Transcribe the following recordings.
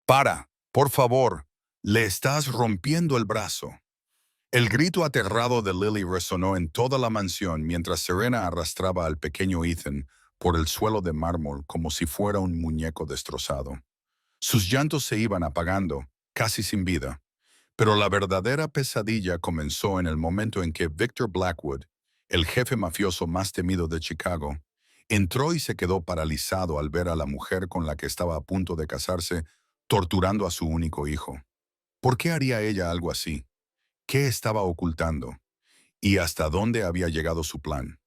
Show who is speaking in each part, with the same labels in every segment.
Speaker 1: Para, por favor, le estás rompiendo el brazo. El grito aterrado de Lily resonó en toda la mansión mientras Serena arrastraba al pequeño Ethan por el suelo de mármol como si fuera un muñeco destrozado. Sus llantos se iban apagando, casi sin vida, pero la verdadera pesadilla comenzó en el momento en que Victor Blackwood, el jefe mafioso más temido de Chicago, entró y se quedó paralizado al ver a la mujer con la que estaba a punto de casarse torturando a su único hijo. ¿Por qué haría ella algo así? ¿Qué estaba ocultando? ¿Y hasta dónde había llegado su plan?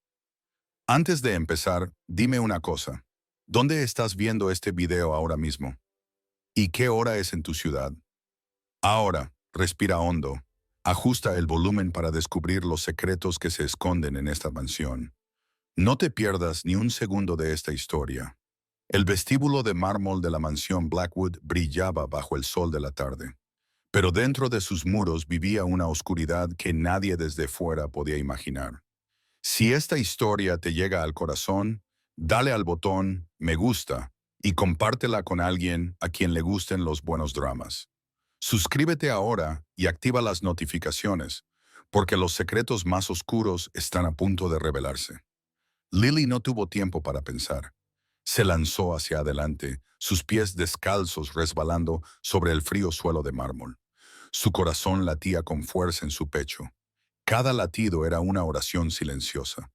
Speaker 1: Antes de empezar, dime una cosa. ¿Dónde estás viendo este video ahora mismo? ¿Y qué hora es en tu ciudad? Ahora, respira hondo. Ajusta el volumen para descubrir los secretos que se esconden en esta mansión. No te pierdas ni un segundo de esta historia. El vestíbulo de mármol de la mansión Blackwood brillaba bajo el sol de la tarde. Pero dentro de sus muros vivía una oscuridad que nadie desde fuera podía imaginar. Si esta historia te llega al corazón, dale al botón me gusta y compártela con alguien a quien le gusten los buenos dramas. Suscríbete ahora y activa las notificaciones, porque los secretos más oscuros están a punto de revelarse. Lily no tuvo tiempo para pensar. Se lanzó hacia adelante, sus pies descalzos resbalando sobre el frío suelo de mármol. Su corazón latía con fuerza en su pecho. Cada latido era una oración silenciosa.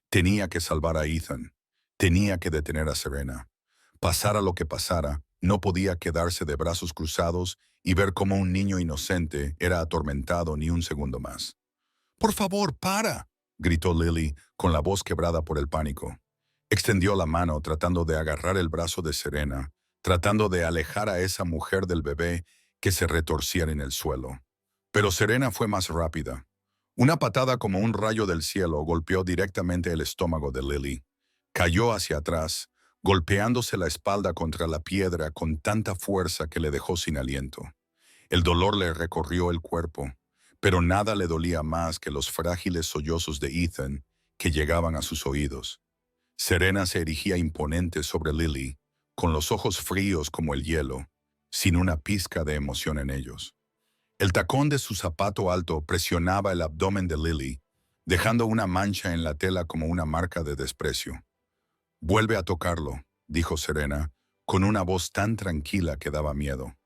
Speaker 1: Tenía que salvar a Ethan. Tenía que detener a Serena. Pasara lo que pasara, no podía quedarse de brazos cruzados y ver cómo un niño inocente era atormentado ni un segundo más. «¡Por favor, para!», gritó Lily, con la voz quebrada por el pánico. Extendió la mano tratando de agarrar el brazo de Serena, tratando de alejar a esa mujer del bebé que se retorciera en el suelo. Pero Serena fue más rápida. Una patada como un rayo del cielo golpeó directamente el estómago de Lily. Cayó hacia atrás, golpeándose la espalda contra la piedra con tanta fuerza que le dejó sin aliento. El dolor le recorrió el cuerpo, pero nada le dolía más que los frágiles sollozos de Ethan que llegaban a sus oídos. Serena se erigía imponente sobre Lily, con los ojos fríos como el hielo, sin una pizca de emoción en ellos. El tacón de su zapato alto presionaba el abdomen de Lily, dejando una mancha en la tela como una marca de desprecio. «Vuelve a tocarlo», dijo Serena, con una voz tan tranquila que daba miedo.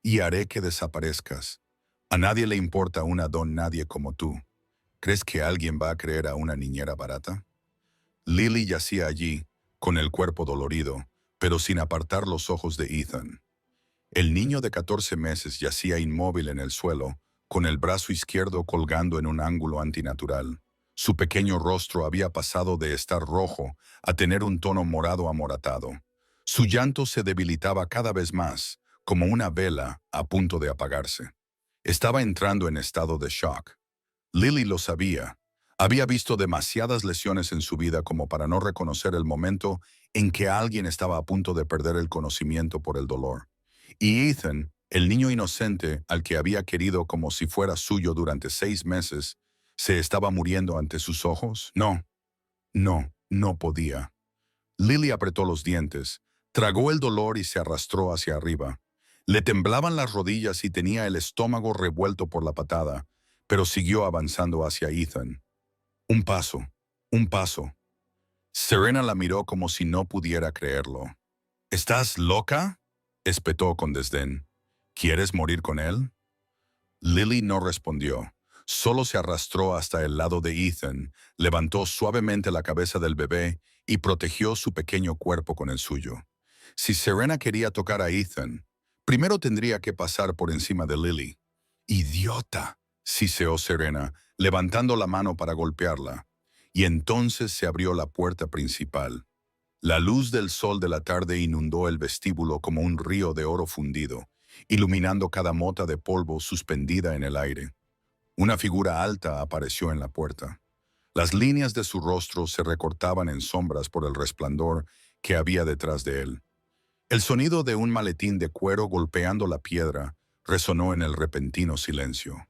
Speaker 1: «Y haré que desaparezcas. A nadie le importa una don nadie como tú. ¿Crees que alguien va a creer a una niñera barata?» Lily yacía allí, con el cuerpo dolorido, pero sin apartar los ojos de Ethan. El niño de 14 meses yacía inmóvil en el suelo, con el brazo izquierdo colgando en un ángulo antinatural. Su pequeño rostro había pasado de estar rojo a tener un tono morado amoratado. Su llanto se debilitaba cada vez más, como una vela a punto de apagarse. Estaba entrando en estado de shock. Lily lo sabía. Había visto demasiadas lesiones en su vida como para no reconocer el momento en que alguien estaba a punto de perder el conocimiento por el dolor. Y Ethan, el niño inocente al que había querido como si fuera suyo durante 6 meses, ¿se estaba muriendo ante sus ojos? No, no podía. Lily apretó los dientes, tragó el dolor y se arrastró hacia arriba. Le temblaban las rodillas y tenía el estómago revuelto por la patada, pero siguió avanzando hacia Ethan. Un paso, un paso. Serena la miró como si no pudiera creerlo. «¿Estás loca?», espetó con desdén. «¿Quieres morir con él?». Lily no respondió. Solo se arrastró hasta el lado de Ethan, levantó suavemente la cabeza del bebé y protegió su pequeño cuerpo con el suyo. Si Serena quería tocar a Ethan, primero tendría que pasar por encima de Lily. «¡Idiota!», siseó Serena, levantando la mano para golpearla. Y entonces se abrió la puerta principal. La luz del sol de la tarde inundó el vestíbulo como un río de oro fundido, iluminando cada mota de polvo suspendida en el aire. Una figura alta apareció en la puerta. Las líneas de su rostro se recortaban en sombras por el resplandor que había detrás de él. El sonido de un maletín de cuero golpeando la piedra resonó en el repentino silencio.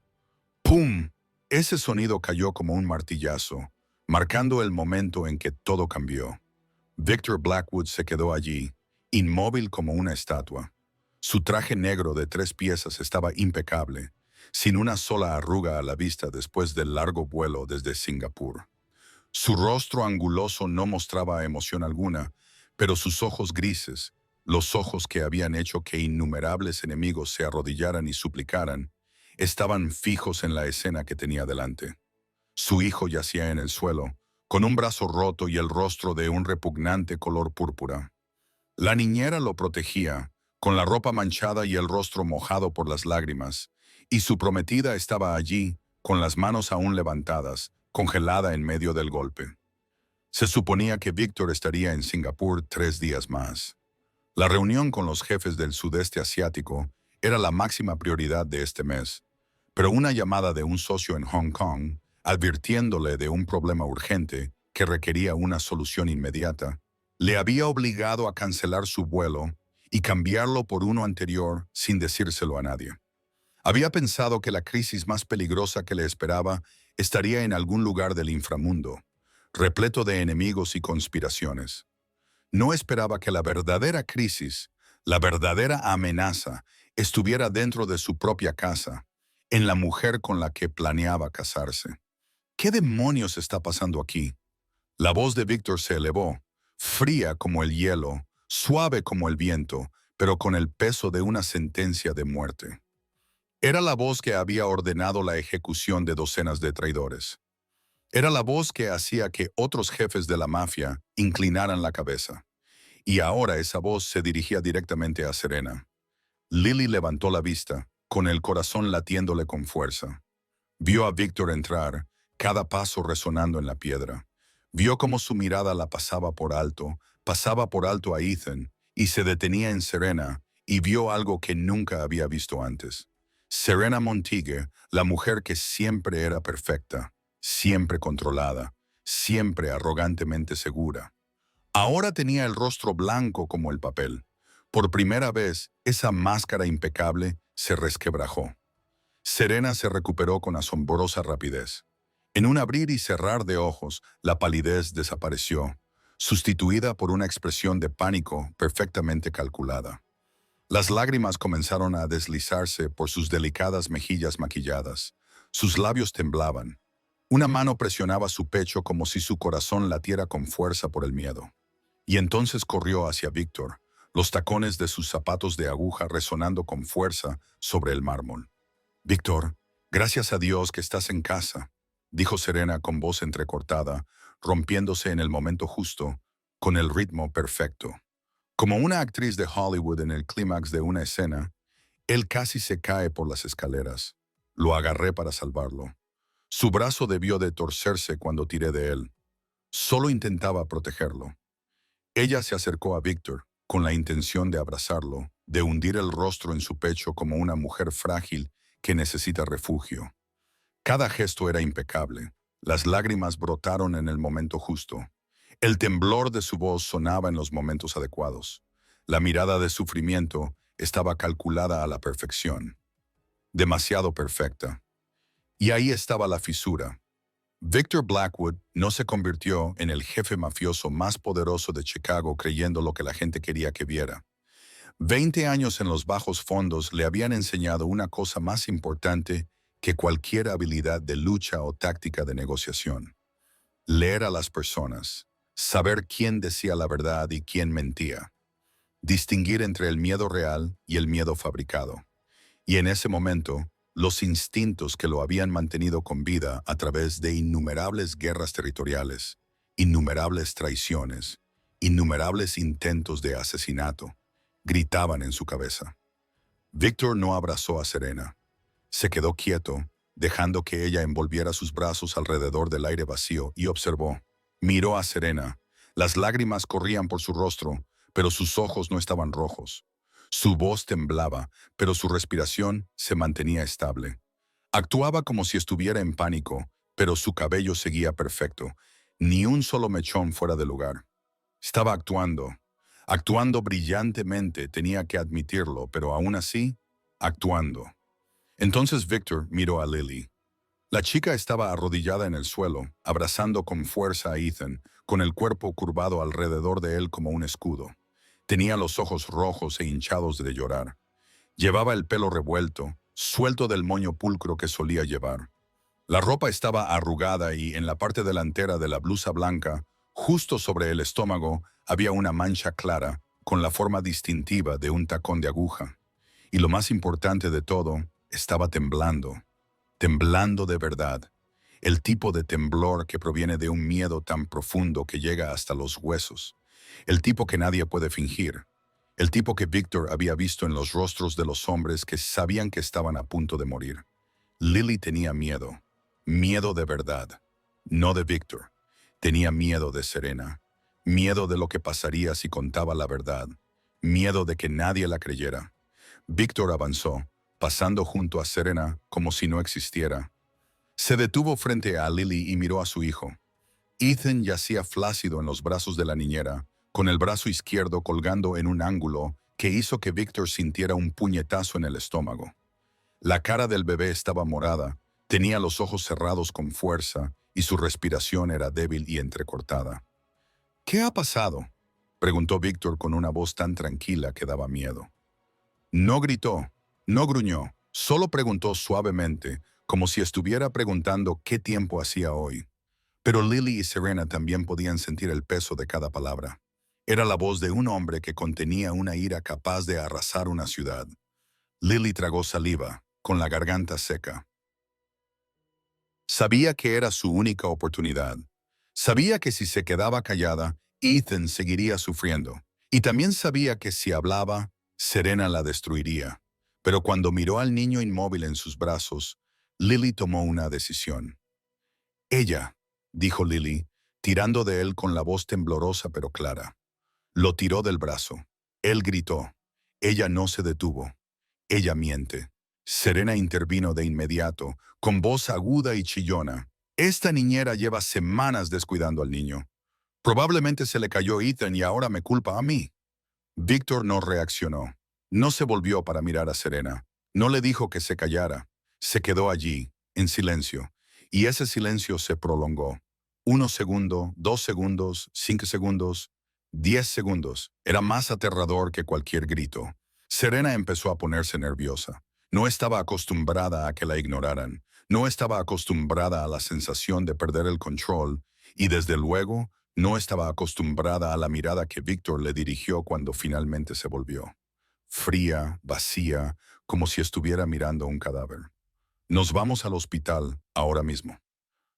Speaker 1: ¡Pum! Ese sonido cayó como un martillazo, marcando el momento en que todo cambió. Victor Blackwood se quedó allí, inmóvil como una estatua. Su traje negro de 3 piezas estaba impecable, sin una sola arruga a la vista después del largo vuelo desde Singapur. Su rostro anguloso no mostraba emoción alguna, pero sus ojos grises, los ojos que habían hecho que innumerables enemigos se arrodillaran y suplicaran, estaban fijos en la escena que tenía delante. Su hijo yacía en el suelo, con un brazo roto y el rostro de un repugnante color púrpura. La niñera lo protegía, con la ropa manchada y el rostro mojado por las lágrimas, y su prometida estaba allí, con las manos aún levantadas, congelada en medio del golpe. Se suponía que Víctor estaría en Singapur 3 días más. La reunión con los jefes del sudeste asiático era la máxima prioridad de este mes, pero una llamada de un socio en Hong Kong, advirtiéndole de un problema urgente que requería una solución inmediata, le había obligado a cancelar su vuelo y cambiarlo por uno anterior sin decírselo a nadie. Había pensado que la crisis más peligrosa que le esperaba estaría en algún lugar del inframundo, repleto de enemigos y conspiraciones. No esperaba que la verdadera crisis, la verdadera amenaza, estuviera dentro de su propia casa, en la mujer con la que planeaba casarse. ¿Qué demonios está pasando aquí? La voz de Víctor se elevó, fría como el hielo, suave como el viento, pero con el peso de una sentencia de muerte. Era la voz que había ordenado la ejecución de docenas de traidores. Era la voz que hacía que otros jefes de la mafia inclinaran la cabeza. Y ahora esa voz se dirigía directamente a Serena. Lily levantó la vista, con el corazón latiéndole con fuerza. Vio a Víctor entrar, cada paso resonando en la piedra. Vio cómo su mirada la pasaba por alto a Ethan, y se detenía en Serena, y vio algo que nunca había visto antes. Serena Montague, la mujer que siempre era perfecta, siempre controlada, siempre arrogantemente segura. Ahora tenía el rostro blanco como el papel. Por primera vez, esa máscara impecable se resquebrajó. Serena se recuperó con asombrosa rapidez. En un abrir y cerrar de ojos, la palidez desapareció, sustituida por una expresión de pánico perfectamente calculada. Las lágrimas comenzaron a deslizarse por sus delicadas mejillas maquilladas. Sus labios temblaban. Una mano presionaba su pecho como si su corazón latiera con fuerza por el miedo. Y entonces corrió hacia Víctor, los tacones de sus zapatos de aguja resonando con fuerza sobre el mármol. «Víctor, gracias a Dios que estás en casa», dijo Serena con voz entrecortada, rompiéndose en el momento justo, con el ritmo perfecto. Como una actriz de Hollywood en el clímax de una escena, él casi se cae por las escaleras. Lo agarré para salvarlo. Su brazo debió de torcerse cuando tiré de él. Solo intentaba protegerlo. Ella se acercó a Víctor, con la intención de abrazarlo, de hundir el rostro en su pecho como una mujer frágil que necesita refugio. Cada gesto era impecable. Las lágrimas brotaron en el momento justo. El temblor de su voz sonaba en los momentos adecuados. La mirada de sufrimiento estaba calculada a la perfección. Demasiado perfecta. Y ahí estaba la fisura. Victor Blackwood no se convirtió en el jefe mafioso más poderoso de Chicago creyendo lo que la gente quería que viera. 20 años en los bajos fondos le habían enseñado una cosa más importante que cualquier habilidad de lucha o táctica de negociación: leer a las personas, saber quién decía la verdad y quién mentía, distinguir entre el miedo real y el miedo fabricado. Y en ese momento, los instintos que lo habían mantenido con vida a través de innumerables guerras territoriales, innumerables traiciones, innumerables intentos de asesinato, gritaban en su cabeza. Víctor no abrazó a Serena. Se quedó quieto, dejando que ella envolviera sus brazos alrededor del aire vacío y observó. Miró a Serena. Las lágrimas corrían por su rostro, pero sus ojos no estaban rojos. Su voz temblaba, pero su respiración se mantenía estable. Actuaba como si estuviera en pánico, pero su cabello seguía perfecto, ni un solo mechón fuera de lugar. Estaba actuando brillantemente, tenía que admitirlo, pero aún así, actuando. Entonces Victor miró a Lily. La chica estaba arrodillada en el suelo, abrazando con fuerza a Ethan, con el cuerpo curvado alrededor de él como un escudo. Tenía los ojos rojos e hinchados de llorar. Llevaba el pelo revuelto, suelto del moño pulcro que solía llevar. La ropa estaba arrugada y en la parte delantera de la blusa blanca, justo sobre el estómago, había una mancha clara con la forma distintiva de un tacón de aguja. Y lo más importante de todo, estaba temblando. Temblando de verdad. El tipo de temblor que proviene de un miedo tan profundo que llega hasta los huesos. El tipo que nadie puede fingir. El tipo que Victor había visto en los rostros de los hombres que sabían que estaban a punto de morir. Lily tenía miedo. Miedo de verdad. No de Victor. Tenía miedo de Serena. Miedo de lo que pasaría si contaba la verdad. Miedo de que nadie la creyera. Victor avanzó, pasando junto a Serena como si no existiera. Se detuvo frente a Lily y miró a su hijo. Ethan yacía flácido en los brazos de la niñera, con el brazo izquierdo colgando en un ángulo que hizo que Victor sintiera un puñetazo en el estómago. La cara del bebé estaba morada, tenía los ojos cerrados con fuerza y su respiración era débil y entrecortada. ¿Qué ha pasado?, preguntó Victor con una voz tan tranquila que daba miedo. No gritó, no gruñó, solo preguntó suavemente, como si estuviera preguntando qué tiempo hacía hoy. Pero Lily y Serena también podían sentir el peso de cada palabra. Era la voz de un hombre que contenía una ira capaz de arrasar una ciudad. Lily tragó saliva, con la garganta seca. Sabía que era su única oportunidad. Sabía que si se quedaba callada, Ethan seguiría sufriendo. Y también sabía que si hablaba, Serena la destruiría. Pero cuando miró al niño inmóvil en sus brazos, Lily tomó una decisión. Ella, dijo Lily, tirando de él con la voz temblorosa pero clara. Lo tiró del brazo. Él gritó. Ella no se detuvo. Ella miente. Serena intervino de inmediato, con voz aguda y chillona. Esta niñera lleva semanas descuidando al niño. Probablemente se le cayó Ethan y ahora me culpa a mí. Víctor no reaccionó. No se volvió para mirar a Serena. No le dijo que se callara. Se quedó allí, en silencio. Y ese silencio se prolongó. 1 segundo, 2 segundos, 5 segundos, 10 segundos. Era más aterrador que cualquier grito. Serena empezó a ponerse nerviosa. No estaba acostumbrada a que la ignoraran. No estaba acostumbrada a la sensación de perder el control. Y desde luego, no estaba acostumbrada a la mirada que Víctor le dirigió cuando finalmente se volvió. Fría, vacía, como si estuviera mirando un cadáver. Nos vamos al hospital ahora mismo.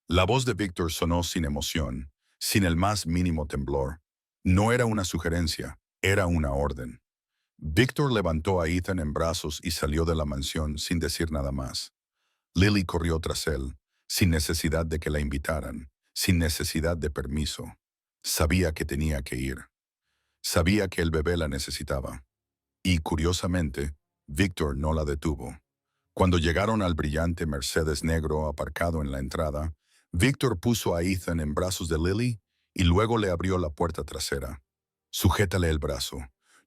Speaker 1: La voz de Víctor sonó sin emoción, sin el más mínimo temblor. No era una sugerencia, era una orden. Víctor levantó a Ethan en brazos y salió de la mansión sin decir nada más. Lily corrió tras él, sin necesidad de que la invitaran, sin necesidad de permiso. Sabía que tenía que ir. Sabía que el bebé la necesitaba. Y, curiosamente, Víctor no la detuvo. Cuando llegaron al brillante Mercedes negro aparcado en la entrada, Víctor puso a Ethan en brazos de Lily y luego le abrió la puerta trasera. «Sujétale el brazo.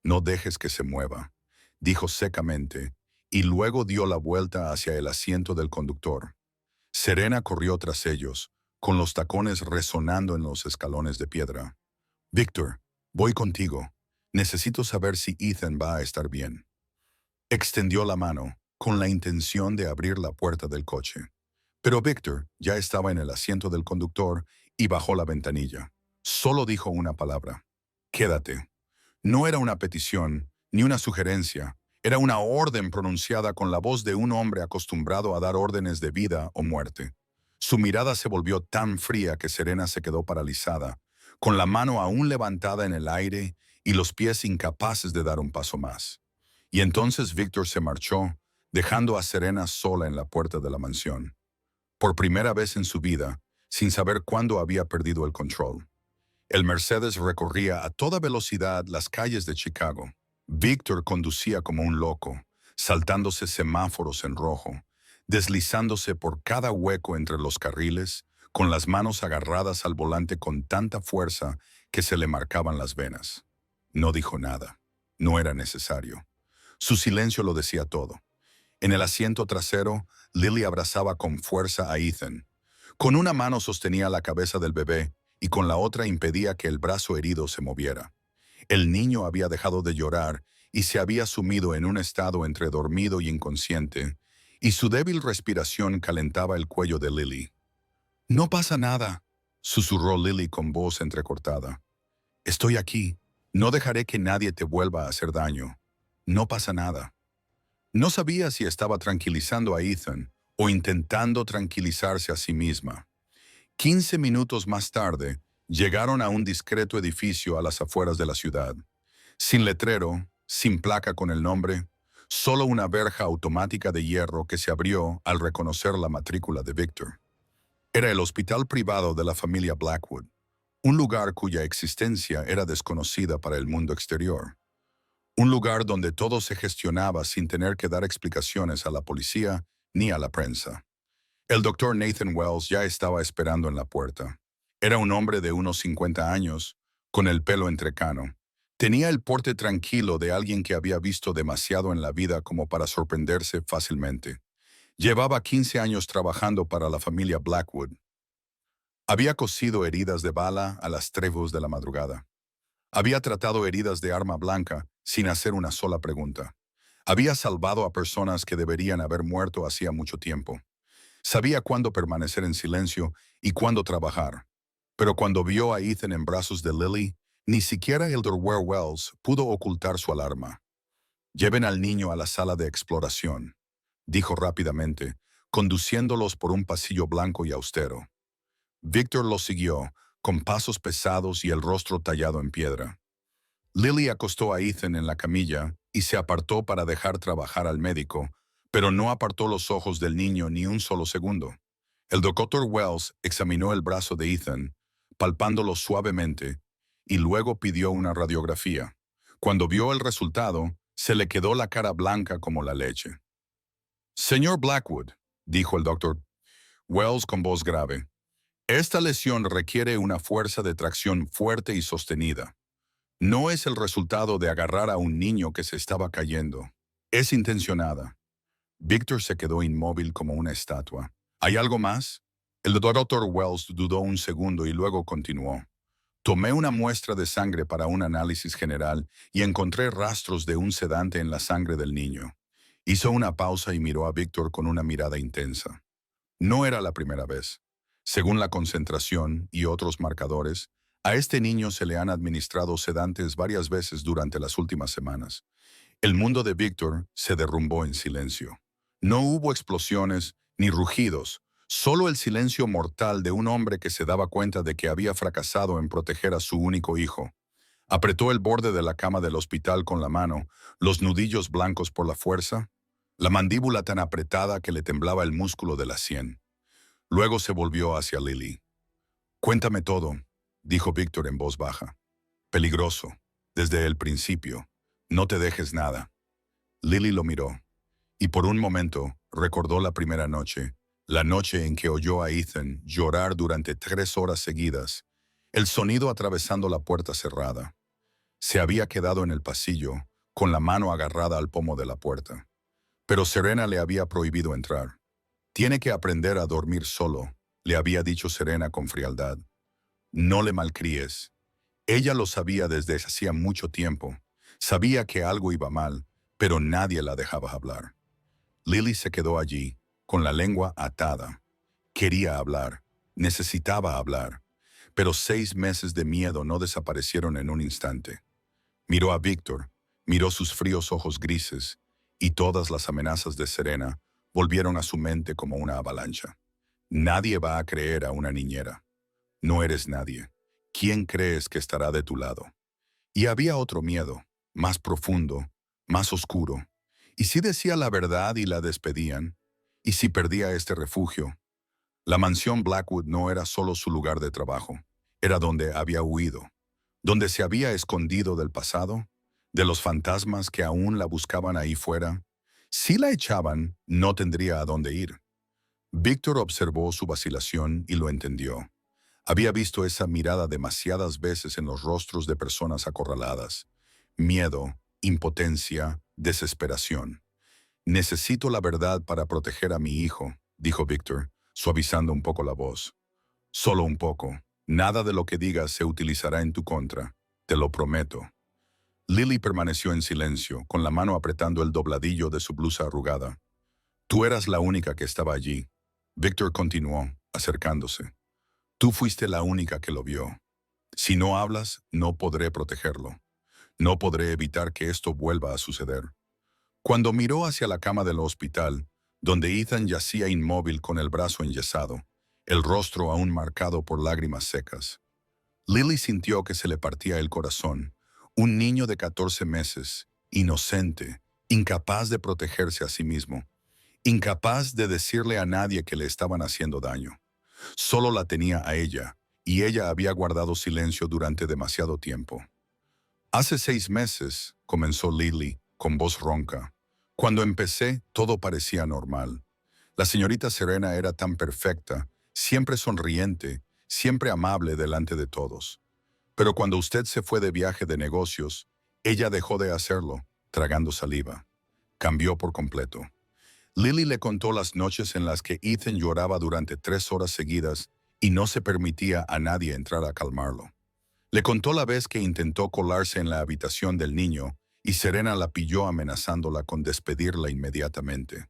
Speaker 1: No dejes que se mueva», dijo secamente, y luego dio la vuelta hacia el asiento del conductor. Serena corrió tras ellos, con los tacones resonando en los escalones de piedra. «Víctor, voy contigo. Necesito saber si Ethan va a estar bien». Extendió la mano, con la intención de abrir la puerta del coche. Pero Víctor ya estaba en el asiento del conductor y bajó la ventanilla. Solo dijo una palabra: «Quédate». No era una petición, ni una sugerencia. Era una orden pronunciada con la voz de un hombre acostumbrado a dar órdenes de vida o muerte. Su mirada se volvió tan fría que Serena se quedó paralizada, con la mano aún levantada en el aire y los pies incapaces de dar un paso más. Y entonces Víctor se marchó, dejando a Serena sola en la puerta de la mansión. Por primera vez en su vida, sin saber cuándo había perdido el control. El Mercedes recorría a toda velocidad las calles de Chicago. Víctor conducía como un loco, saltándose semáforos en rojo, deslizándose por cada hueco entre los carriles, con las manos agarradas al volante con tanta fuerza que se le marcaban las venas. No dijo nada. No era necesario. Su silencio lo decía todo. En el asiento trasero, Lily abrazaba con fuerza a Ethan. Con una mano sostenía la cabeza del bebé y con la otra impedía que el brazo herido se moviera. El niño había dejado de llorar y se había sumido en un estado entre dormido y inconsciente, y su débil respiración calentaba el cuello de Lily. «No pasa nada», susurró Lily con voz entrecortada. «Estoy aquí. No dejaré que nadie te vuelva a hacer daño. No pasa nada». No sabía si estaba tranquilizando a Ethan o intentando tranquilizarse a sí misma. 15 minutos más tarde, llegaron a un discreto edificio a las afueras de la ciudad. Sin letrero, sin placa con el nombre, solo una verja automática de hierro que se abrió al reconocer la matrícula de Victor. Era el hospital privado de la familia Blackwood, un lugar cuya existencia era desconocida para el mundo exterior. Un lugar donde todo se gestionaba sin tener que dar explicaciones a la policía ni a la prensa. El doctor Nathan Wells ya estaba esperando en la puerta. Era un hombre de unos 50 años, con el pelo entrecano. Tenía el porte tranquilo de alguien que había visto demasiado en la vida como para sorprenderse fácilmente. Llevaba 15 años trabajando para la familia Blackwood. Había cosido heridas de bala a las 3 de la madrugada. Había tratado heridas de arma blanca sin hacer una sola pregunta. Había salvado a personas que deberían haber muerto hacía mucho tiempo. Sabía cuándo permanecer en silencio y cuándo trabajar. Pero cuando vio a Ethan en brazos de Lily, ni siquiera el Dr. Wells pudo ocultar su alarma. «Lleven al niño a la sala de exploración», dijo rápidamente, conduciéndolos por un pasillo blanco y austero. Victor los siguió, con pasos pesados y el rostro tallado en piedra. Lily acostó a Ethan en la camilla y se apartó para dejar trabajar al médico, pero no apartó los ojos del niño ni un solo segundo. El Dr. Wells examinó el brazo de Ethan, palpándolo suavemente, y luego pidió una radiografía. Cuando vio el resultado, se le quedó la cara blanca como la leche. «Señor Blackwood», dijo el Dr. Wells con voz grave, «esta lesión requiere una fuerza de tracción fuerte y sostenida. No es el resultado de agarrar a un niño que se estaba cayendo. Es intencionada». Victor se quedó inmóvil como una estatua. «¿Hay algo más?». El Dr. Wells dudó un segundo y luego continuó. «Tomé una muestra de sangre para un análisis general y encontré rastros de un sedante en la sangre del niño». Hizo una pausa y miró a Victor con una mirada intensa. No era la primera vez. Según la concentración y otros marcadores, a este niño se le han administrado sedantes varias veces durante las últimas semanas. El mundo de Victor se derrumbó en silencio. No hubo explosiones ni rugidos, solo el silencio mortal de un hombre que se daba cuenta de que había fracasado en proteger a su único hijo. Apretó el borde de la cama del hospital con la mano, los nudillos blancos por la fuerza, la mandíbula tan apretada que le temblaba el músculo de la sien. Luego se volvió hacia Lily. «Cuéntame todo», dijo Victor en voz baja. «Peligroso, desde el principio. No te dejes nada». Lily lo miró, y por un momento recordó la primera noche, la noche en que oyó a Ethan llorar durante 3 horas seguidas, el sonido atravesando la puerta cerrada. Se había quedado en el pasillo, con la mano agarrada al pomo de la puerta. Pero Serena le había prohibido entrar. «Tiene que aprender a dormir solo», le había dicho Serena con frialdad. «No le malcríes». Ella lo sabía desde hacía mucho tiempo. Sabía que algo iba mal, pero nadie la dejaba hablar. Lily se quedó allí, con la lengua atada. Quería hablar, necesitaba hablar, pero 6 meses de miedo no desaparecieron en un instante. Miró a Victor, miró sus fríos ojos grises, y todas las amenazas de Serena volvieron a su mente como una avalancha. Nadie va a creer a una niñera. No eres nadie. ¿Quién crees que estará de tu lado? Y había otro miedo, más profundo, más oscuro. ¿Y si decía la verdad y la despedían? ¿Y si perdía este refugio? La mansión Blackwood no era solo su lugar de trabajo, era donde había huido, donde se había escondido del pasado, de los fantasmas que aún la buscaban ahí fuera. Si la echaban, no tendría a dónde ir. Víctor observó su vacilación y lo entendió. Había visto esa mirada demasiadas veces en los rostros de personas acorraladas. Miedo, impotencia, desesperación. «Necesito la verdad para proteger a mi hijo», dijo Víctor, suavizando un poco la voz. «Solo un poco. Nada de lo que digas se utilizará en tu contra. Te lo prometo». Lily permaneció en silencio, con la mano apretando el dobladillo de su blusa arrugada. Tú eras la única que estaba allí. Victor continuó, acercándose. Tú fuiste la única que lo vio. Si no hablas, no podré protegerlo. No podré evitar que esto vuelva a suceder. Cuando miró hacia la cama del hospital, donde Ethan yacía inmóvil con el brazo enyesado, el rostro aún marcado por lágrimas secas, Lily sintió que se le partía el corazón. Un niño de 14 meses, inocente, incapaz de protegerse a sí mismo, incapaz de decirle a nadie que le estaban haciendo daño. Solo la tenía a ella, y ella había guardado silencio durante demasiado tiempo. Hace 6 meses, comenzó Lily, con voz ronca. Cuando empecé, todo parecía normal. La señorita Serena era tan perfecta, siempre sonriente, siempre amable delante de todos. Pero cuando usted se fue de viaje de negocios, ella dejó de hacerlo, tragando saliva. Cambió por completo. Lily le contó las noches en las que Ethan lloraba durante 3 horas seguidas y no se permitía a nadie entrar a calmarlo. Le contó la vez que intentó colarse en la habitación del niño y Serena la pilló amenazándola con despedirla inmediatamente.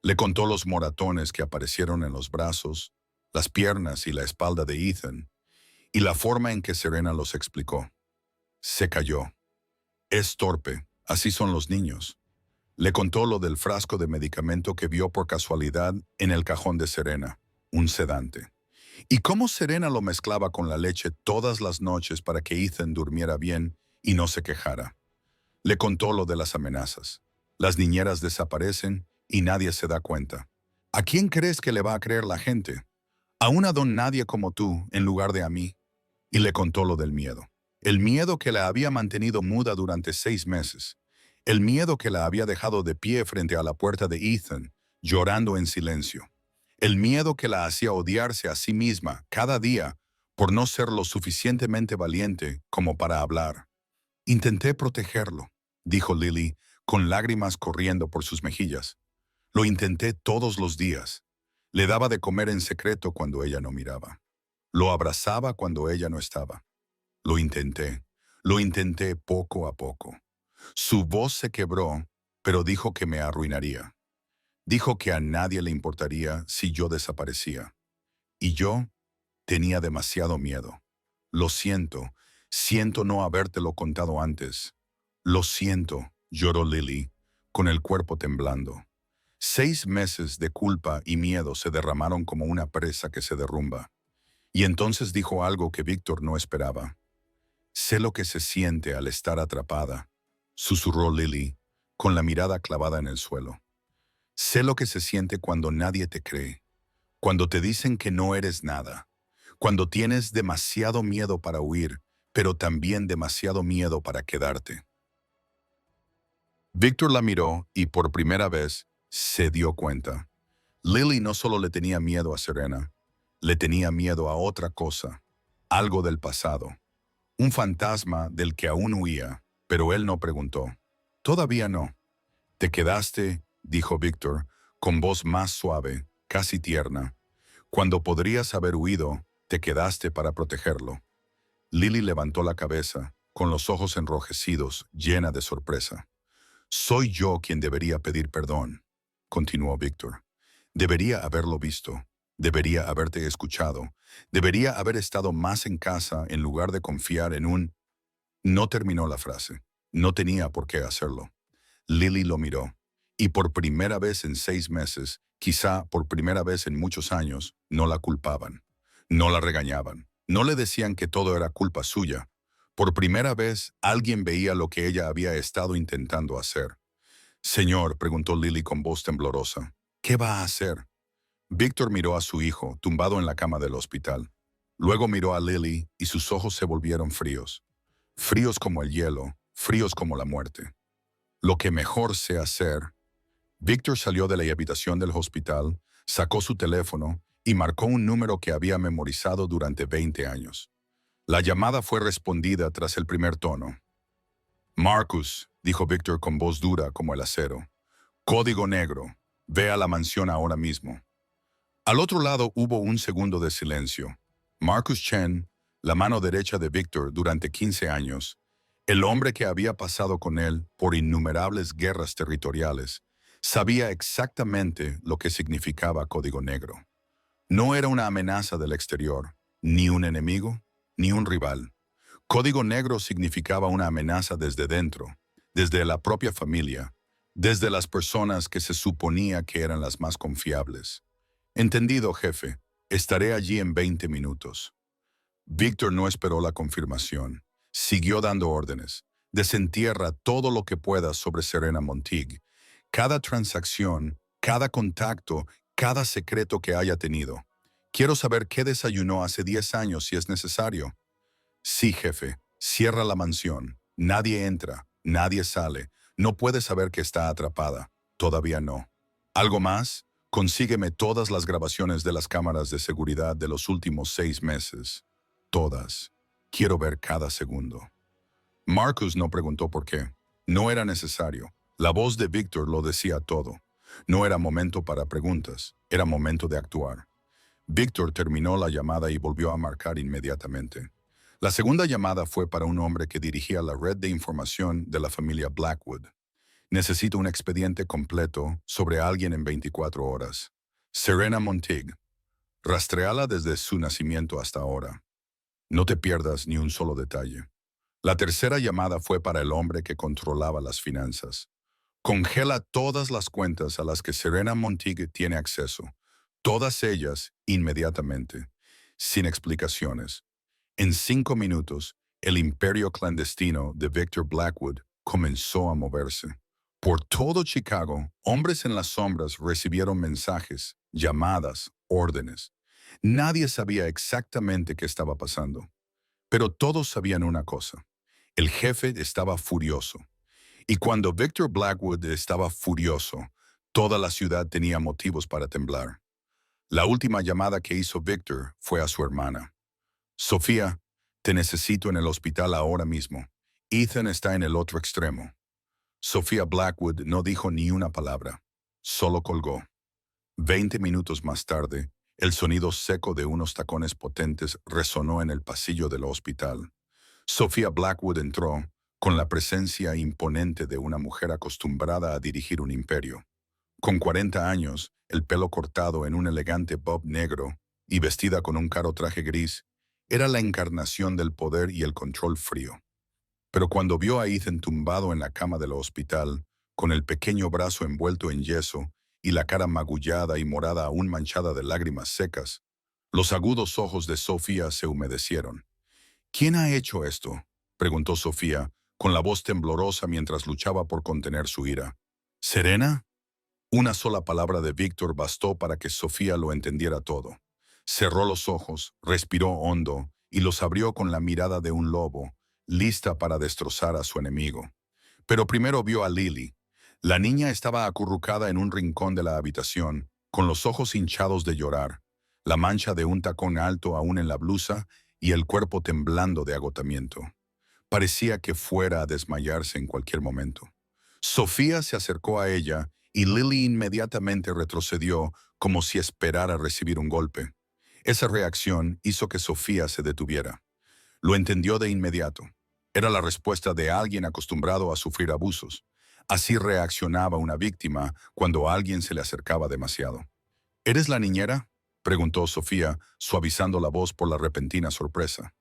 Speaker 1: Le contó los moratones que aparecieron en los brazos, las piernas y la espalda de Ethan, y la forma en que Serena los explicó. Se calló. Es torpe, así son los niños. Le contó lo del frasco de medicamento que vio por casualidad en el cajón de Serena, un sedante. Y cómo Serena lo mezclaba con la leche todas las noches para que Ethan durmiera bien y no se quejara. Le contó lo de las amenazas. Las niñeras desaparecen y nadie se da cuenta. ¿A quién crees que le va a creer la gente? A una don nadie como tú, en lugar de a mí. Y le contó lo del miedo. El miedo que la había mantenido muda durante 6 meses. El miedo que la había dejado de pie frente a la puerta de Ethan, llorando en silencio. El miedo que la hacía odiarse a sí misma cada día por no ser lo suficientemente valiente como para hablar. Intenté protegerlo, dijo Lily, con lágrimas corriendo por sus mejillas. Lo intenté todos los días. Le daba de comer en secreto cuando ella no miraba. Lo abrazaba cuando ella no estaba. Lo intenté poco a poco. Su voz se quebró, pero dijo que me arruinaría. Dijo que a nadie le importaría si yo desaparecía. Y yo tenía demasiado miedo. Lo siento no habértelo contado antes. Lo siento, lloró Lily, con el cuerpo temblando. 6 meses de culpa y miedo se derramaron como una presa que se derrumba. Y entonces dijo algo que Víctor no esperaba. Sé lo que se siente al estar atrapada, susurró Lily, con la mirada clavada en el suelo. Sé lo que se siente cuando nadie te cree, cuando te dicen que no eres nada, cuando tienes demasiado miedo para huir, pero también demasiado miedo para quedarte. Víctor la miró y por primera vez se dio cuenta. Lily no solo le tenía miedo a Serena, le tenía miedo a otra cosa, algo del pasado, un fantasma del que aún huía, pero él no preguntó. Todavía no. Te quedaste, dijo Víctor, con voz más suave, casi tierna. Cuando podrías haber huido, te quedaste para protegerlo. Lily levantó la cabeza, con los ojos enrojecidos, llena de sorpresa. Soy yo quien debería pedir perdón, continuó Víctor. Debería haberlo visto, debería haberte escuchado, debería haber estado más en casa en lugar de confiar en un... No terminó la frase. No tenía por qué hacerlo. Lily lo miró, y por primera vez en 6 meses, quizá por primera vez en muchos años, no la culpaban. No la regañaban. No le decían que todo era culpa suya. Por primera vez, alguien veía lo que ella había estado intentando hacer. Señor, preguntó Lily con voz temblorosa, ¿qué va a hacer? Víctor miró a su hijo, tumbado en la cama del hospital. Luego miró a Lily y sus ojos se volvieron fríos. Fríos como el hielo, fríos como la muerte. Lo que mejor sé hacer. Víctor salió de la habitación del hospital, sacó su teléfono y marcó un número que había memorizado durante 20 años. La llamada fue respondida tras el primer tono. Marcus, dijo Víctor con voz dura como el acero. Código negro. Ve a la mansión ahora mismo. Al otro lado hubo un segundo de silencio. Marcus Chen, la mano derecha de Víctor durante 15 años, El hombre que había pasado con él por innumerables guerras territoriales sabía exactamente lo que significaba Código Negro. No era una amenaza del exterior, ni un enemigo, ni un rival. Código Negro significaba una amenaza desde dentro, desde la propia familia, desde las personas que se suponía que eran las más confiables. Entendido, jefe. Estaré allí en 20 minutos. Víctor no esperó la confirmación. Siguió dando órdenes. Desentierra todo lo que puedas sobre Serena Monteague. Cada transacción, cada contacto, cada secreto que haya tenido. Quiero saber qué desayunó hace 10 años si es necesario. Sí, jefe. Cierra la mansión. Nadie entra, nadie sale. No puede saber que está atrapada. Todavía no. ¿Algo más? Consígueme todas las grabaciones de las cámaras de seguridad de los últimos 6 meses. Todas. Quiero ver cada segundo. Marcus no preguntó por qué. No era necesario. La voz de Víctor lo decía todo. No era momento para preguntas. Era momento de actuar. Víctor terminó la llamada y volvió a marcar inmediatamente. La segunda llamada fue para un hombre que dirigía la red de información de la familia Blackwood. Necesito un expediente completo sobre alguien en 24 horas. Serena Monteague. Rastréala desde su nacimiento hasta ahora. No te pierdas ni un solo detalle. La tercera llamada fue para el hombre que controlaba las finanzas. Congela todas las cuentas a las que Serena Monteague tiene acceso. Todas ellas inmediatamente. Sin explicaciones. En 5 minutos, el imperio clandestino de Victor Blackwood comenzó a moverse. Por todo Chicago, hombres en las sombras recibieron mensajes, llamadas, órdenes. Nadie sabía exactamente qué estaba pasando, pero todos sabían una cosa. El jefe estaba furioso. Y cuando Victor Blackwood estaba furioso, toda la ciudad tenía motivos para temblar. La última llamada que hizo Victor fue a su hermana. Sofía, te necesito en el hospital ahora mismo. Ethan está en el otro extremo. Sofía Blackwood no dijo ni una palabra, solo colgó. 20 minutos más tarde, el sonido seco de unos tacones potentes resonó en el pasillo del hospital. Sofía Blackwood entró, con la presencia imponente de una mujer acostumbrada a dirigir un imperio. Con 40 años, el pelo cortado en un elegante bob negro y vestida con un caro traje gris, era la encarnación del poder y el control frío. Pero cuando vio a Ethan tumbado en la cama del hospital, con el pequeño brazo envuelto en yeso y la cara magullada y morada aún manchada de lágrimas secas, los agudos ojos de Sofía se humedecieron. ¿Quién ha hecho esto?, preguntó Sofía, con la voz temblorosa mientras luchaba por contener su ira. ¿Serena? Una sola palabra de Víctor bastó para que Sofía lo entendiera todo. Cerró los ojos, respiró hondo y los abrió con la mirada de un lobo, lista para destrozar a su enemigo. Pero primero vio a Lily. La niña estaba acurrucada en un rincón de la habitación, con los ojos hinchados de llorar, la mancha de un tacón alto aún en la blusa y el cuerpo temblando de agotamiento. Parecía que fuera a desmayarse en cualquier momento. Sofía se acercó a ella y Lily inmediatamente retrocedió como si esperara recibir un golpe. Esa reacción hizo que Sofía se detuviera. Lo entendió de inmediato. Era la respuesta de alguien acostumbrado a sufrir abusos. Así reaccionaba una víctima cuando a alguien se le acercaba demasiado. ¿Eres la niñera?, preguntó Sofía, suavizando la voz por la repentina sorpresa.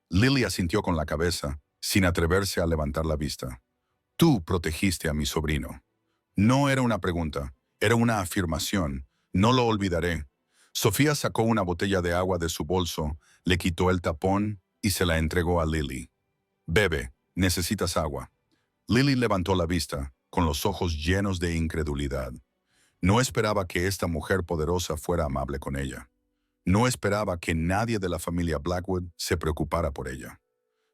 Speaker 1: Lily asintió con la cabeza, sin atreverse a levantar la vista. Tú protegiste a mi sobrino. No era una pregunta, era una afirmación. No lo olvidaré. Sofía sacó una botella de agua de su bolso, le quitó el tapón y se la entregó a Lily. Bebe, necesitas agua. Lily levantó la vista, con los ojos llenos de incredulidad. No esperaba que esta mujer poderosa fuera amable con ella. No esperaba que nadie de la familia Blackwood se preocupara por ella.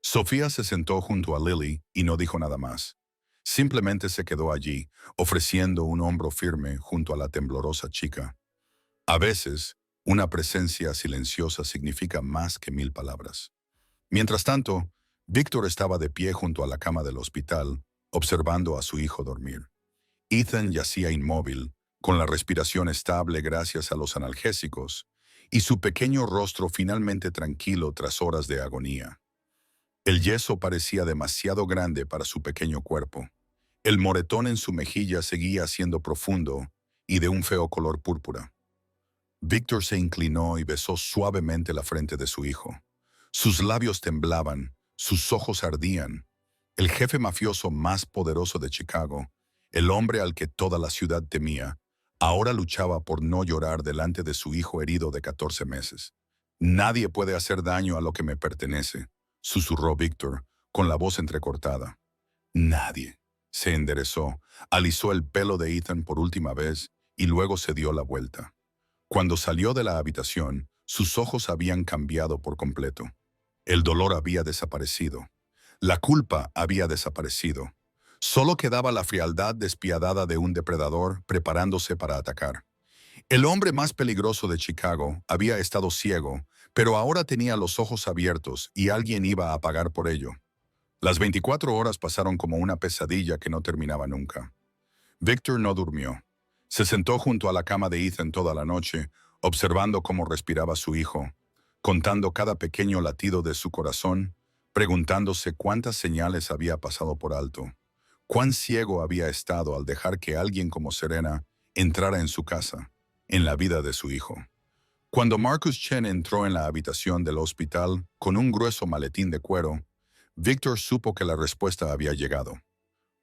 Speaker 1: Sofía se sentó junto a Lily y no dijo nada más. Simplemente se quedó allí, ofreciendo un hombro firme junto a la temblorosa chica. A veces, una presencia silenciosa significa más que 1000 palabras. Mientras tanto, Víctor estaba de pie junto a la cama del hospital, observando a su hijo dormir. Ethan yacía inmóvil, con la respiración estable gracias a los analgésicos, y su pequeño rostro finalmente tranquilo tras horas de agonía. El yeso parecía demasiado grande para su pequeño cuerpo. El moretón en su mejilla seguía siendo profundo y de un feo color púrpura. Víctor se inclinó y besó suavemente la frente de su hijo. Sus labios temblaban, sus ojos ardían. El jefe mafioso más poderoso de Chicago, el hombre al que toda la ciudad temía, ahora luchaba por no llorar delante de su hijo herido de 14 meses. «Nadie puede hacer daño a lo que me pertenece», susurró Víctor, con la voz entrecortada. «Nadie». Se enderezó, alisó el pelo de Ethan por última vez y luego se dio la vuelta. Cuando salió de la habitación, sus ojos habían cambiado por completo. El dolor había desaparecido. La culpa había desaparecido. Solo quedaba la frialdad despiadada de un depredador preparándose para atacar. El hombre más peligroso de Chicago había estado ciego, pero ahora tenía los ojos abiertos y alguien iba a pagar por ello. Las 24 horas pasaron como una pesadilla que no terminaba nunca. Victor no durmió. Se sentó junto a la cama de Ethan toda la noche, observando cómo respiraba su hijo, contando cada pequeño latido de su corazón, preguntándose cuántas señales había pasado por alto, cuán ciego había estado al dejar que alguien como Serena entrara en su casa, en la vida de su hijo. Cuando Marcus Chen entró en la habitación del hospital con un grueso maletín de cuero, Victor supo que la respuesta había llegado.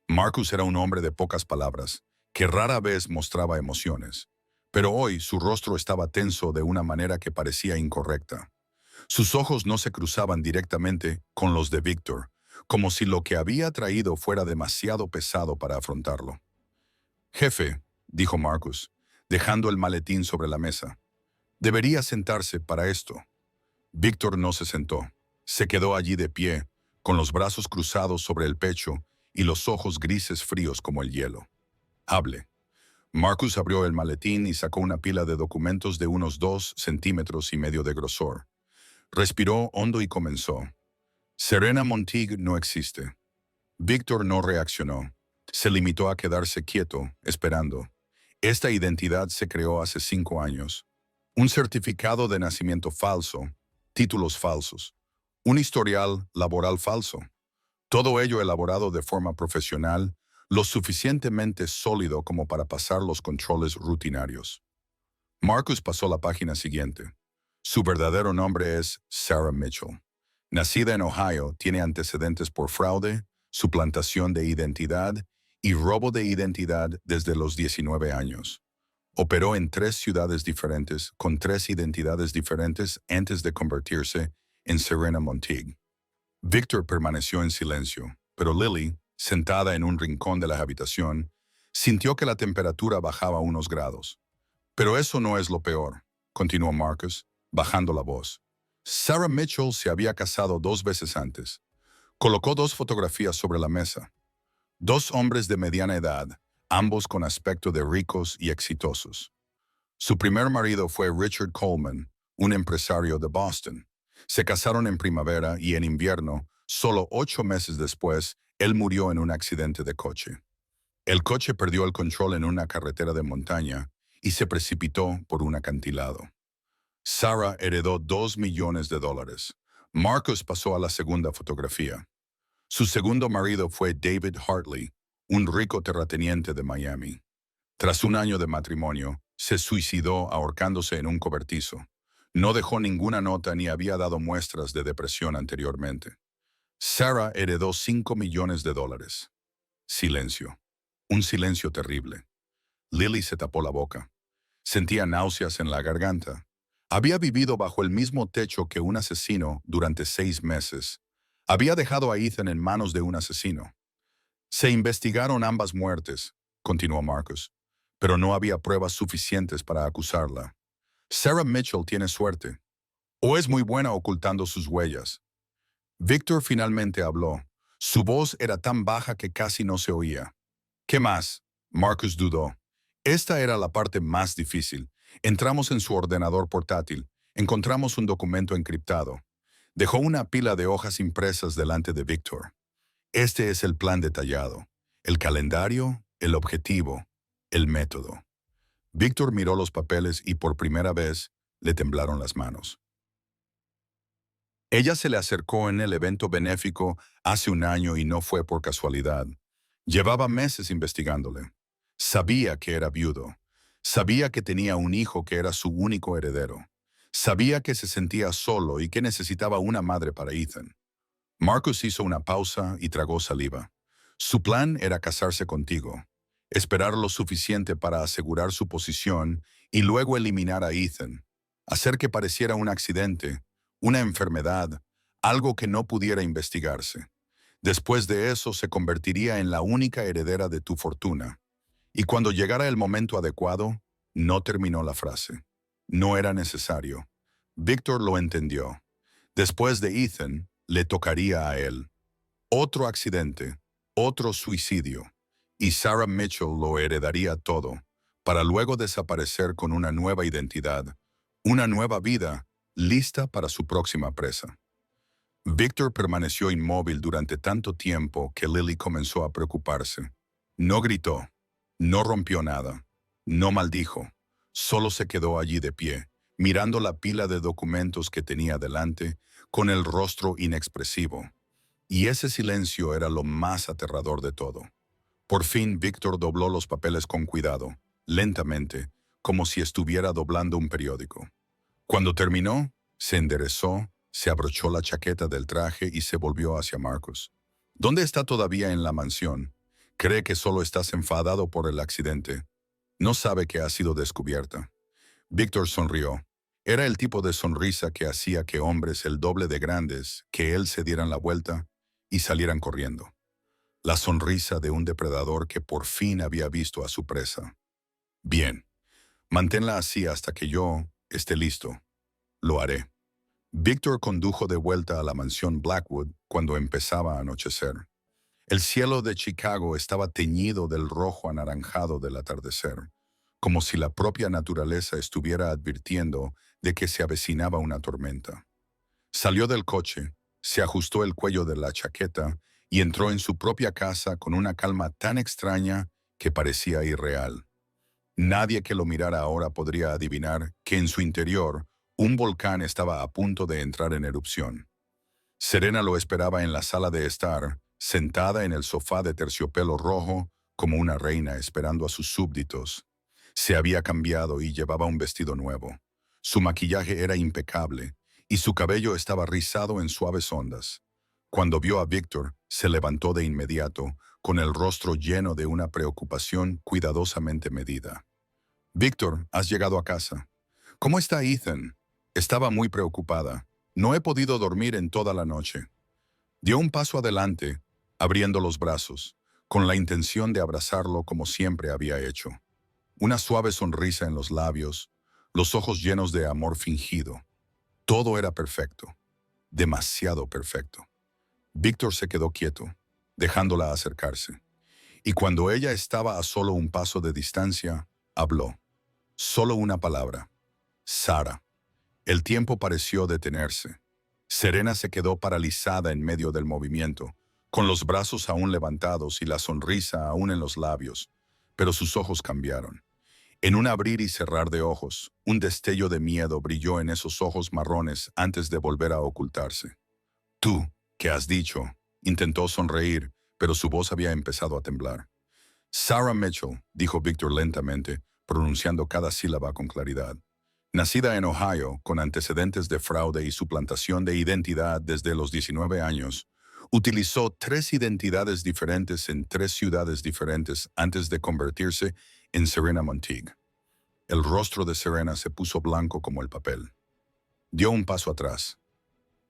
Speaker 1: Marcus era un hombre de pocas palabras, que rara vez mostraba emociones, pero hoy su rostro estaba tenso de una manera que parecía incorrecta. Sus ojos no se cruzaban directamente con los de Victor, como si lo que había traído fuera demasiado pesado para afrontarlo. «Jefe», dijo Marcus, dejando el maletín sobre la mesa, «debería sentarse para esto». Victor no se sentó. Se quedó allí de pie, con los brazos cruzados sobre el pecho y los ojos grises fríos como el hielo. «Hable». Marcus abrió el maletín y sacó una pila de documentos de unos 2,5 centímetros de grosor. Respiró hondo y comenzó. «Serena Monteague no existe». Victor no reaccionó. Se limitó a quedarse quieto, esperando. Esta identidad se creó hace 5 años. Un certificado de nacimiento falso, títulos falsos, un historial laboral falso. Todo ello elaborado de forma profesional, lo suficientemente sólido como para pasar los controles rutinarios. Marcus pasó la página siguiente. Su verdadero nombre es Sarah Mitchell. Nacida en Ohio, tiene antecedentes por fraude, suplantación de identidad y robo de identidad desde los 19 años. Operó en 3 ciudades diferentes, con 3 identidades diferentes antes de convertirse en Serena Monteague. Victor permaneció en silencio, pero Lily, sentada en un rincón de la habitación, sintió que la temperatura bajaba unos grados. «Pero eso no es lo peor», continuó Marcus, bajando la voz. «Sarah Mitchell se había casado 2 veces antes. Colocó 2 fotografías sobre la mesa. 2 hombres de mediana edad, ambos con aspecto de ricos y exitosos. Su primer marido fue Richard Coleman, un empresario de Boston. Se casaron en primavera y en invierno, solo 8 meses después, él murió en un accidente de coche. El coche perdió el control en una carretera de montaña y se precipitó por un acantilado. Sarah heredó $2 millones. Marcus pasó a la segunda fotografía. Su segundo marido fue David Hartley, un rico terrateniente de Miami. Tras un año de matrimonio, se suicidó ahorcándose en un cobertizo. No dejó ninguna nota ni había dado muestras de depresión anteriormente. Sarah heredó $5 millones. Silencio. Un silencio terrible. Lily se tapó la boca. Sentía náuseas en la garganta. Había vivido bajo el mismo techo que un asesino durante 6 meses. Había dejado a Ethan en manos de un asesino. Se investigaron ambas muertes, continuó Marcus, pero no había pruebas suficientes para acusarla. Sarah Mitchell tiene suerte, o es muy buena ocultando sus huellas. Victor finalmente habló. Su voz era tan baja que casi no se oía. ¿Qué más? Marcus dudó. Esta era la parte más difícil. Entramos en su ordenador portátil. Encontramos un documento encriptado. Dejó una pila de hojas impresas delante de Victor. Este es el plan detallado. El calendario, el objetivo, el método. Victor miró los papeles y por primera vez le temblaron las manos. Ella se le acercó en el evento benéfico hace un año y no fue por casualidad. Llevaba meses investigándole. Sabía que era viudo. Sabía que tenía un hijo que era su único heredero. Sabía que se sentía solo y que necesitaba una madre para Ethan. Marcus hizo una pausa y tragó saliva. Su plan era casarse contigo, esperar lo suficiente para asegurar su posición y luego eliminar a Ethan, hacer que pareciera un accidente, una enfermedad, algo que no pudiera investigarse. Después de eso se convertiría en la única heredera de tu fortuna. Y cuando llegara el momento adecuado, no terminó la frase. No era necesario. Víctor lo entendió. Después de Ethan, le tocaría a él. Otro accidente, otro suicidio, y Sarah Mitchell lo heredaría todo, para luego desaparecer con una nueva identidad, una nueva vida, lista para su próxima presa. Victor permaneció inmóvil durante tanto tiempo que Lily comenzó a preocuparse. No gritó, no rompió nada, no maldijo, solo se quedó allí de pie, mirando la pila de documentos que tenía delante, con el rostro inexpresivo. Y ese silencio era lo más aterrador de todo. Por fin Víctor dobló los papeles con cuidado, lentamente, como si estuviera doblando un periódico. Cuando terminó, se enderezó, se abrochó la chaqueta del traje y se volvió hacia Marcus. ¿Dónde está todavía en la mansión? Cree que solo estás enfadado por el accidente. No sabe que ha sido descubierta. Víctor sonrió. Era el tipo de sonrisa que hacía que hombres el doble de grandes que él se dieran la vuelta y salieran corriendo. La sonrisa de un depredador que por fin había visto a su presa. Bien, manténla así hasta que yo esté listo. Lo haré. Víctor condujo de vuelta a la mansión Blackwood cuando empezaba a anochecer. El cielo de Chicago estaba teñido del rojo anaranjado del atardecer, como si la propia naturaleza estuviera advirtiendo de que se avecinaba una tormenta. Salió del coche, se ajustó el cuello de la chaqueta y entró en su propia casa con una calma tan extraña que parecía irreal. Nadie que lo mirara ahora podría adivinar que en su interior un volcán estaba a punto de entrar en erupción. Serena lo esperaba en la sala de estar, sentada en el sofá de terciopelo rojo, como una reina esperando a sus súbditos. Se había cambiado y llevaba un vestido nuevo. Su maquillaje era impecable y su cabello estaba rizado en suaves ondas. Cuando vio a Víctor, se levantó de inmediato, con el rostro lleno de una preocupación cuidadosamente medida. «Víctor, has llegado a casa. ¿Cómo está Ethan?» Estaba muy preocupada. «No he podido dormir en toda la noche». Dio un paso adelante, abriendo los brazos, con la intención de abrazarlo como siempre había hecho. Una suave sonrisa en los labios, los ojos llenos de amor fingido. Todo era perfecto, demasiado perfecto. Víctor se quedó quieto, dejándola acercarse. Y cuando ella estaba a solo un paso de distancia, habló. Solo una palabra. Sara. El tiempo pareció detenerse. Serena se quedó paralizada en medio del movimiento, con los brazos aún levantados y la sonrisa aún en los labios, pero sus ojos cambiaron. En un abrir y cerrar de ojos, un destello de miedo brilló en esos ojos marrones antes de volver a ocultarse. «Tú, ¿qué has dicho?» Intentó sonreír, pero su voz había empezado a temblar. «Sarah Mitchell», dijo Víctor lentamente, pronunciando cada sílaba con claridad. Nacida en Ohio, con antecedentes de fraude y suplantación de identidad desde los 19 años, utilizó 3 identidades diferentes en 3 ciudades diferentes antes de convertirse en Serena Monteague. El rostro de Serena se puso blanco como el papel. Dio un paso atrás.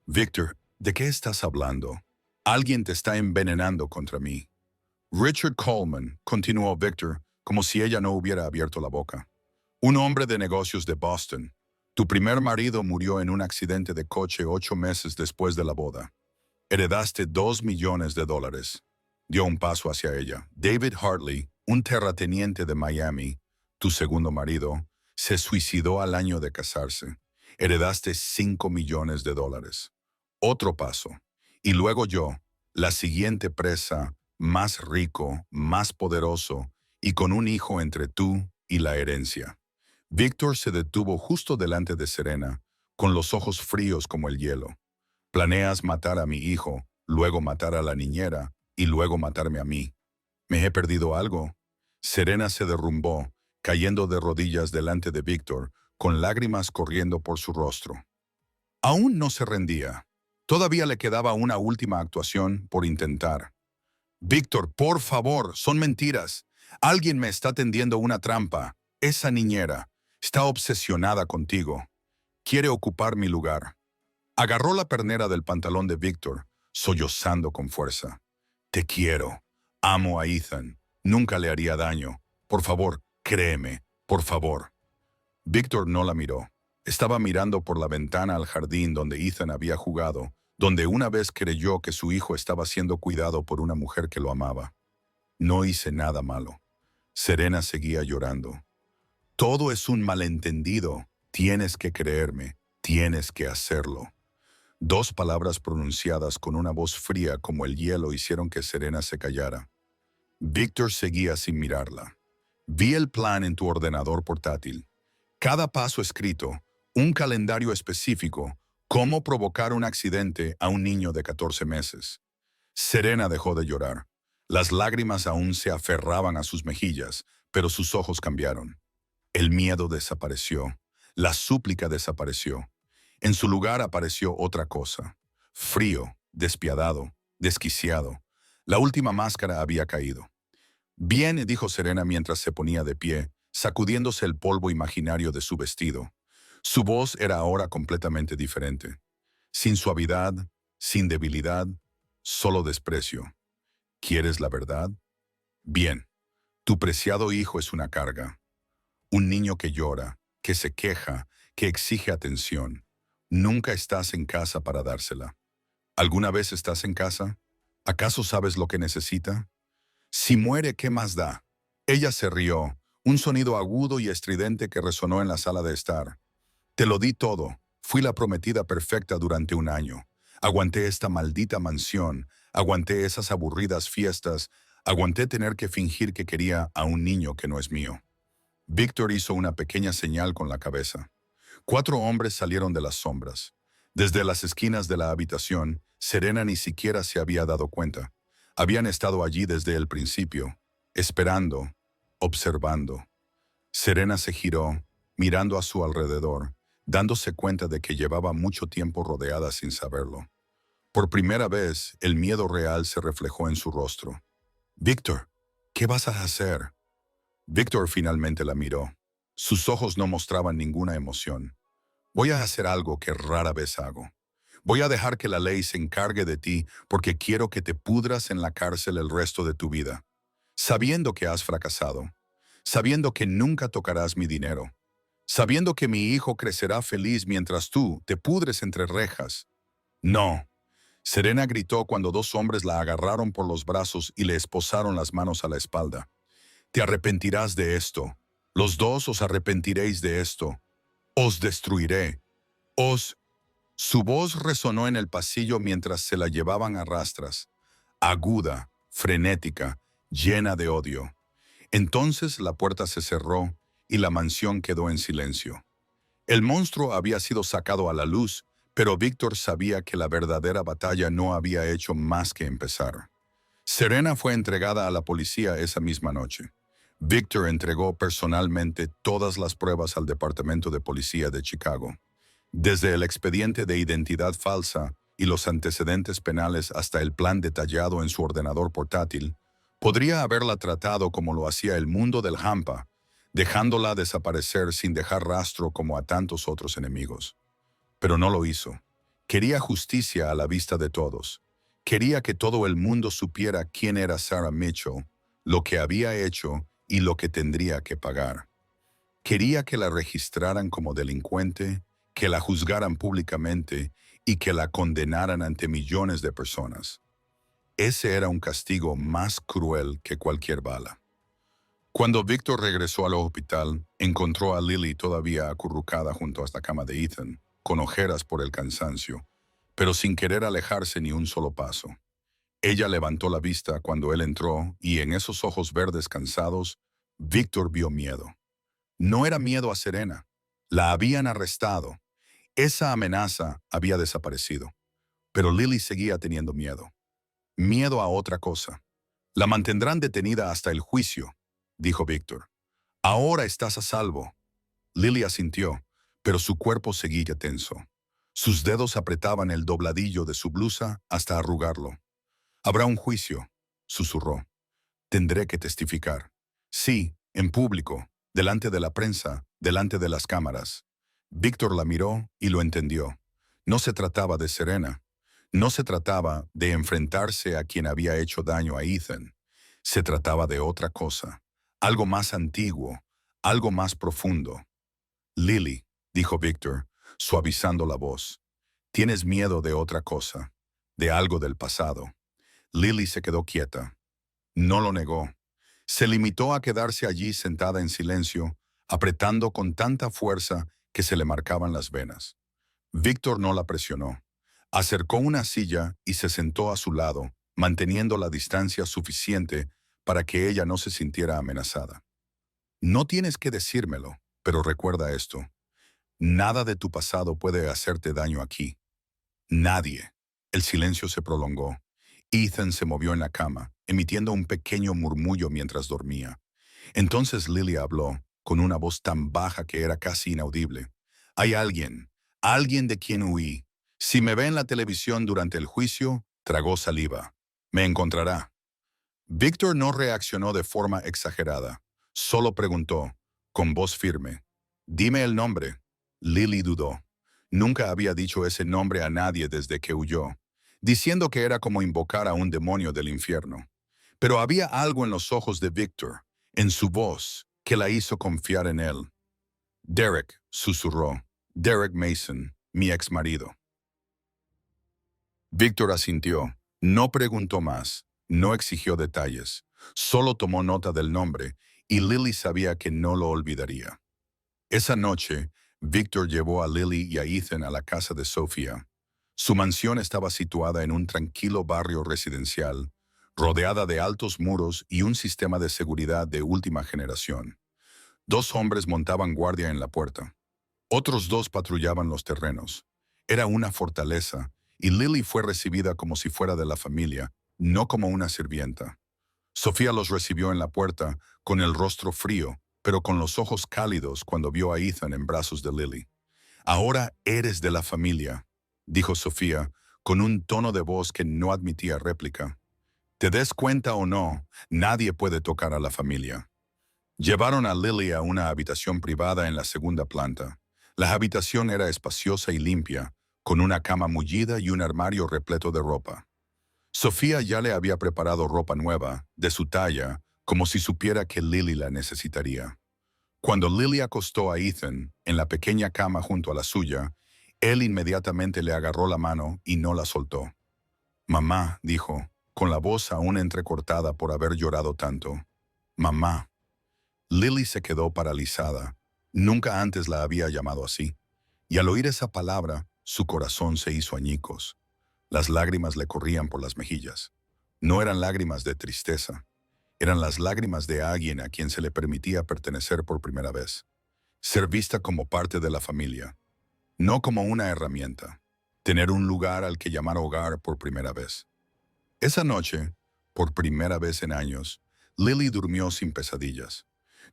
Speaker 1: «Víctor, ¿de qué estás hablando? Alguien te está envenenando contra mí». «Richard Coleman», continuó Víctor, como si ella no hubiera abierto la boca. «Un hombre de negocios de Boston. Tu primer marido murió en un accidente de coche 8 meses después de la boda. Heredaste $2 millones. Dio un paso hacia ella. «David Hartley, un terrateniente de Miami, tu segundo marido, se suicidó al año de casarse. Heredaste $5 millones. Otro paso. Y luego yo, la siguiente presa, más rico, más poderoso, y con un hijo entre tú y la herencia». Víctor se detuvo justo delante de Serena, con los ojos fríos como el hielo. Planeas matar a mi hijo, luego matar a la niñera y luego matarme a mí. ¿Me he perdido algo? Serena se derrumbó, cayendo de rodillas delante de Víctor, con lágrimas corriendo por su rostro. Aún no se rendía. Todavía le quedaba una última actuación por intentar. Víctor, por favor, son mentiras. Alguien me está tendiendo una trampa. Esa niñera está obsesionada contigo. Quiere ocupar mi lugar. Agarró la pernera del pantalón de Víctor, sollozando con fuerza. Te quiero. Amo a Ethan. Nunca le haría daño. Por favor, créeme. Por favor. Víctor no la miró. Estaba mirando por la ventana al jardín donde Ethan había jugado, donde una vez creyó que su hijo estaba siendo cuidado por una mujer que lo amaba. No hice nada malo. Serena seguía llorando. Todo es un malentendido. Tienes que creerme. Tienes que hacerlo. Dos palabras pronunciadas con una voz fría como el hielo hicieron que Serena se callara. Víctor seguía sin mirarla. Vi el plan en tu ordenador portátil. Cada paso escrito, un calendario específico, cómo provocar un accidente a un niño de 14 meses. Serena dejó de llorar. Las lágrimas aún se aferraban a sus mejillas, pero sus ojos cambiaron. El miedo desapareció. La súplica desapareció. En su lugar apareció otra cosa. Frío, despiadado, desquiciado. La última máscara había caído. Bien, dijo Serena mientras se ponía de pie, sacudiéndose el polvo imaginario de su vestido. Su voz era ahora completamente diferente. Sin suavidad, sin debilidad, solo desprecio. ¿Quieres la verdad? Bien, tu preciado hijo es una carga. Un niño que llora, que se queja, que exige atención. Nunca estás en casa para dársela. ¿Alguna vez estás en casa? ¿Acaso sabes lo que necesita? Si muere, ¿qué más da? Ella se rió, un sonido agudo y estridente que resonó en la sala de estar. Te lo di todo. Fui la prometida perfecta durante un año. Aguanté esta maldita mansión, aguanté esas aburridas fiestas, aguanté tener que fingir que quería a un niño que no es mío. Víctor hizo una pequeña señal con la cabeza. 4 hombres salieron de las sombras. Desde las esquinas de la habitación, Serena ni siquiera se había dado cuenta. Habían estado allí desde el principio, esperando, observando. Serena se giró, mirando a su alrededor, dándose cuenta de que llevaba mucho tiempo rodeada sin saberlo. Por primera vez, el miedo real se reflejó en su rostro. «Víctor, ¿qué vas a hacer?» Víctor finalmente la miró. Sus ojos no mostraban ninguna emoción. «Voy a hacer algo que rara vez hago. Voy a dejar que la ley se encargue de ti porque quiero que te pudras en la cárcel el resto de tu vida, sabiendo que has fracasado, sabiendo que nunca tocarás mi dinero, sabiendo que mi hijo crecerá feliz mientras tú te pudres entre rejas». «No». Serena gritó cuando 2 hombres la agarraron por los brazos y le esposaron las manos a la espalda. «Te arrepentirás de esto. Los dos os arrepentiréis de esto. Os destruiré. Os...» Su voz resonó en el pasillo mientras se la llevaban a rastras, aguda, frenética, llena de odio. Entonces la puerta se cerró y la mansión quedó en silencio. El monstruo había sido sacado a la luz, pero Víctor sabía que la verdadera batalla no había hecho más que empezar. Serena fue entregada a la policía esa misma noche. Víctor entregó personalmente todas las pruebas al Departamento de Policía de Chicago. Desde el expediente de identidad falsa y los antecedentes penales hasta el plan detallado en su ordenador portátil, podría haberla tratado como lo hacía el mundo del Hampa, dejándola desaparecer sin dejar rastro como a tantos otros enemigos. Pero no lo hizo. Quería justicia a la vista de todos. Quería que todo el mundo supiera quién era Sarah Mitchell, lo que había hecho y lo que tendría que pagar. Quería que la registraran como delincuente, que la juzgaran públicamente y que la condenaran ante millones de personas. Ese era un castigo más cruel que cualquier bala. Cuando Víctor regresó al hospital, encontró a Lily todavía acurrucada junto a la cama de Ethan, con ojeras por el cansancio, pero sin querer alejarse ni un solo paso. Ella levantó la vista cuando él entró y en esos ojos verdes cansados, Víctor vio miedo. No era miedo a Serena. La habían arrestado. Esa amenaza había desaparecido. Pero Lily seguía teniendo miedo. Miedo a otra cosa. La mantendrán detenida hasta el juicio, dijo Víctor. Ahora estás a salvo. Lily asintió, pero su cuerpo seguía tenso. Sus dedos apretaban el dobladillo de su blusa hasta arrugarlo. Habrá un juicio, susurró. Tendré que testificar. Sí, en público, delante de la prensa, delante de las cámaras. Víctor la miró y lo entendió. No se trataba de Serena. No se trataba de enfrentarse a quien había hecho daño a Ethan. Se trataba de otra cosa, algo más antiguo, algo más profundo. Lily, dijo Víctor, suavizando la voz, tienes miedo de otra cosa, de algo del pasado. Lily se quedó quieta. No lo negó. Se limitó a quedarse allí sentada en silencio, apretando con tanta fuerza que se le marcaban las venas. Víctor no la presionó. Acercó una silla y se sentó a su lado, manteniendo la distancia suficiente para que ella no se sintiera amenazada. No tienes que decírmelo, pero recuerda esto. Nada de tu pasado puede hacerte daño aquí. Nadie. El silencio se prolongó. Ethan se movió en la cama, emitiendo un pequeño murmullo mientras dormía. Entonces Lily habló, con una voz tan baja que era casi inaudible. Hay alguien de quien huí. Si me ve en la televisión durante el juicio, tragó saliva. Me encontrará. Víctor no reaccionó de forma exagerada. Solo preguntó, con voz firme. Dime el nombre. Lily dudó. Nunca había dicho ese nombre a nadie desde que huyó, diciendo que era como invocar a un demonio del infierno. Pero había algo en los ojos de Víctor, en su voz, que la hizo confiar en él. Derek, susurró. Derek Mason, mi exmarido. Víctor asintió. No preguntó más, no exigió detalles, solo tomó nota del nombre y Lily sabía que no lo olvidaría. Esa noche, Víctor llevó a Lily y a Ethan a la casa de Sofía. Su mansión estaba situada en un tranquilo barrio residencial, rodeada de altos muros y un sistema de seguridad de última generación. 2 hombres montaban guardia en la puerta. Otros 2 patrullaban los terrenos. Era una fortaleza, y Lily fue recibida como si fuera de la familia, no como una sirvienta. Sofía los recibió en la puerta, con el rostro frío, pero con los ojos cálidos cuando vio a Ethan en brazos de Lily. Ahora eres de la familia, dijo Sofía, con un tono de voz que no admitía réplica. Te des cuenta o no, nadie puede tocar a la familia. Llevaron a Lily a una habitación privada en la segunda planta. La habitación era espaciosa y limpia, con una cama mullida y un armario repleto de ropa. Sofía ya le había preparado ropa nueva, de su talla, como si supiera que Lily la necesitaría. Cuando Lily acostó a Ethan en la pequeña cama junto a la suya, él inmediatamente le agarró la mano y no la soltó. Mamá, dijo, con la voz aún entrecortada por haber llorado tanto. Mamá. Lily se quedó paralizada. Nunca antes la había llamado así. Y al oír esa palabra, su corazón se hizo añicos. Las lágrimas le corrían por las mejillas. No eran lágrimas de tristeza. Eran las lágrimas de alguien a quien se le permitía pertenecer por primera vez. Ser vista como parte de la familia. No como una herramienta. Tener un lugar al que llamar hogar por primera vez. Esa noche, por primera vez en años, Lily durmió sin pesadillas.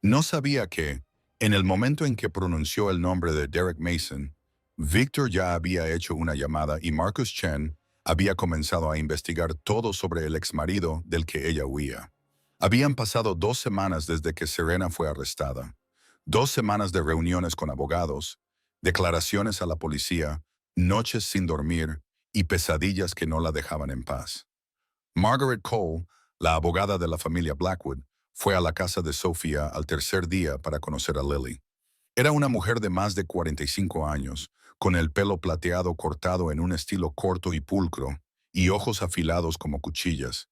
Speaker 1: No sabía que, en el momento en que pronunció el nombre de Derek Mason, Victor ya había hecho una llamada y Marcus Chen había comenzado a investigar todo sobre el exmarido del que ella huía. Habían pasado 2 semanas desde que Serena fue arrestada. 2 semanas de reuniones con abogados, declaraciones a la policía, noches sin dormir y pesadillas que no la dejaban en paz. Margaret Cole, la abogada de la familia Blackwood, fue a la casa de Sofía al tercer día para conocer a Lily. Era una mujer de más de 45 años, con el pelo plateado cortado en un estilo corto y pulcro, y ojos afilados como cuchillas.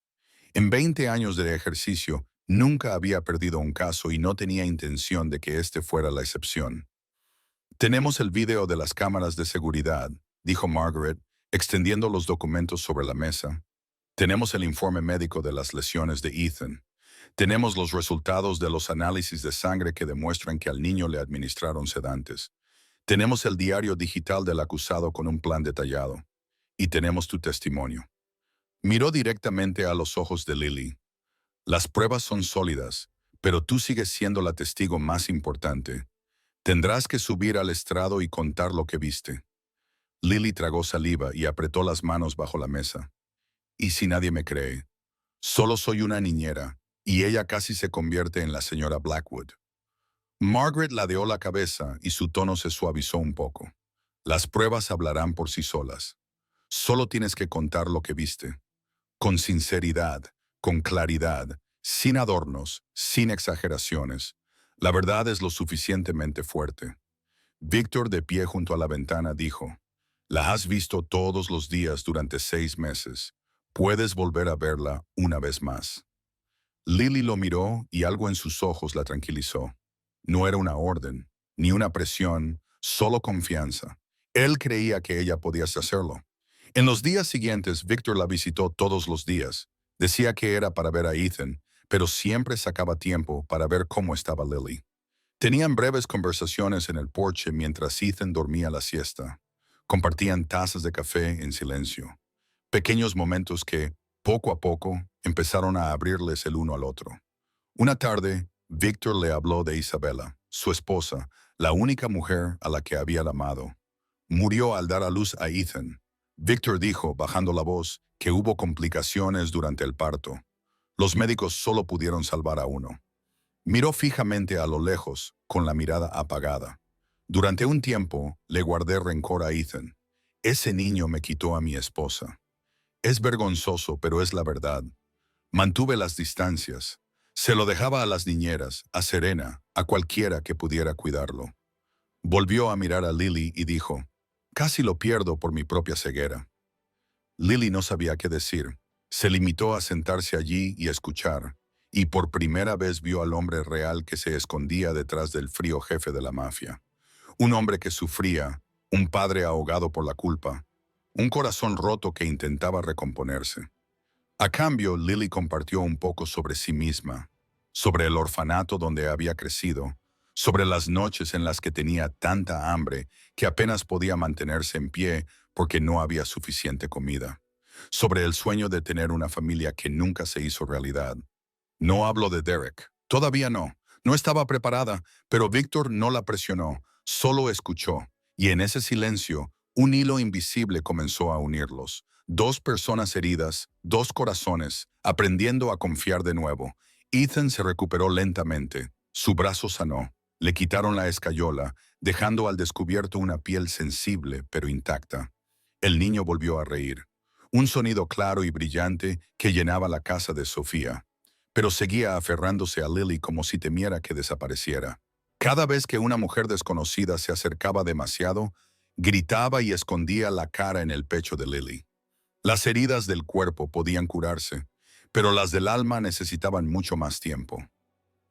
Speaker 1: En 20 años de ejercicio, nunca había perdido un caso y no tenía intención de que este fuera la excepción. Tenemos el video de las cámaras de seguridad, dijo Margaret, extendiendo los documentos sobre la mesa. Tenemos el informe médico de las lesiones de Ethan. Tenemos los resultados de los análisis de sangre que demuestran que al niño le administraron sedantes. Tenemos el diario digital del acusado con un plan detallado. y tenemos tu testimonio. Miró directamente a los ojos de Lily. Las pruebas son sólidas, pero tú sigues siendo la testigo más importante. Tendrás que subir al estrado y contar lo que viste. Lily tragó saliva y apretó las manos bajo la mesa. ¿Y si nadie me cree? Solo soy una niñera, y ella casi se convierte en la señora Blackwood. Margaret ladeó la cabeza y su tono se suavizó un poco. Las pruebas hablarán por sí solas. Solo tienes que contar lo que viste. Con sinceridad, con claridad, sin adornos, sin exageraciones. La verdad es lo suficientemente fuerte. Víctor, de pie junto a la ventana, dijo, «La has visto todos los días durante 6 meses. Puedes volver a verla una vez más». Lily lo miró y algo en sus ojos la tranquilizó. No era una orden, ni una presión, solo confianza. Él creía que ella podía hacerlo. En los días siguientes, Víctor la visitó todos los días. Decía que era para ver a Ethan, pero siempre sacaba tiempo para ver cómo estaba Lily. Tenían breves conversaciones en el porche mientras Ethan dormía la siesta. Compartían tazas de café en silencio. Pequeños momentos que, poco a poco, empezaron a abrirles el uno al otro. Una tarde, Víctor le habló de Isabella, su esposa, la única mujer a la que había amado. Murió al dar a luz a Ethan. Víctor dijo, bajando la voz, que hubo complicaciones durante el parto. Los médicos solo pudieron salvar a uno. Miró fijamente a lo lejos, con la mirada apagada. Durante un tiempo, le guardé rencor a Ethan. Ese niño me quitó a mi esposa. Es vergonzoso, pero es la verdad. Mantuve las distancias. Se lo dejaba a las niñeras, a Serena, a cualquiera que pudiera cuidarlo. Volvió a mirar a Lily y dijo, «Casi lo pierdo por mi propia ceguera». Lily no sabía qué decir. Se limitó a sentarse allí y escuchar, y por primera vez vio al hombre real que se escondía detrás del frío jefe de la mafia. Un hombre que sufría, un padre ahogado por la culpa, un corazón roto que intentaba recomponerse. A cambio, Lily compartió un poco sobre sí misma, sobre el orfanato donde había crecido, sobre las noches en las que tenía tanta hambre que apenas podía mantenerse en pie porque no había suficiente comida, sobre el sueño de tener una familia que nunca se hizo realidad. No hablo de Derek, todavía no. No estaba preparada, pero Víctor no la presionó, solo escuchó, y en ese silencio, un hilo invisible comenzó a unirlos. 2 personas heridas, 2 corazones, aprendiendo a confiar de nuevo. Ethan se recuperó lentamente, su brazo sanó, le quitaron la escayola, dejando al descubierto una piel sensible pero intacta. El niño volvió a reír, un sonido claro y brillante que llenaba la casa de Sofía, pero seguía aferrándose a Lily como si temiera que desapareciera. Cada vez que una mujer desconocida se acercaba demasiado, gritaba y escondía la cara en el pecho de Lily. Las heridas del cuerpo podían curarse, pero las del alma necesitaban mucho más tiempo.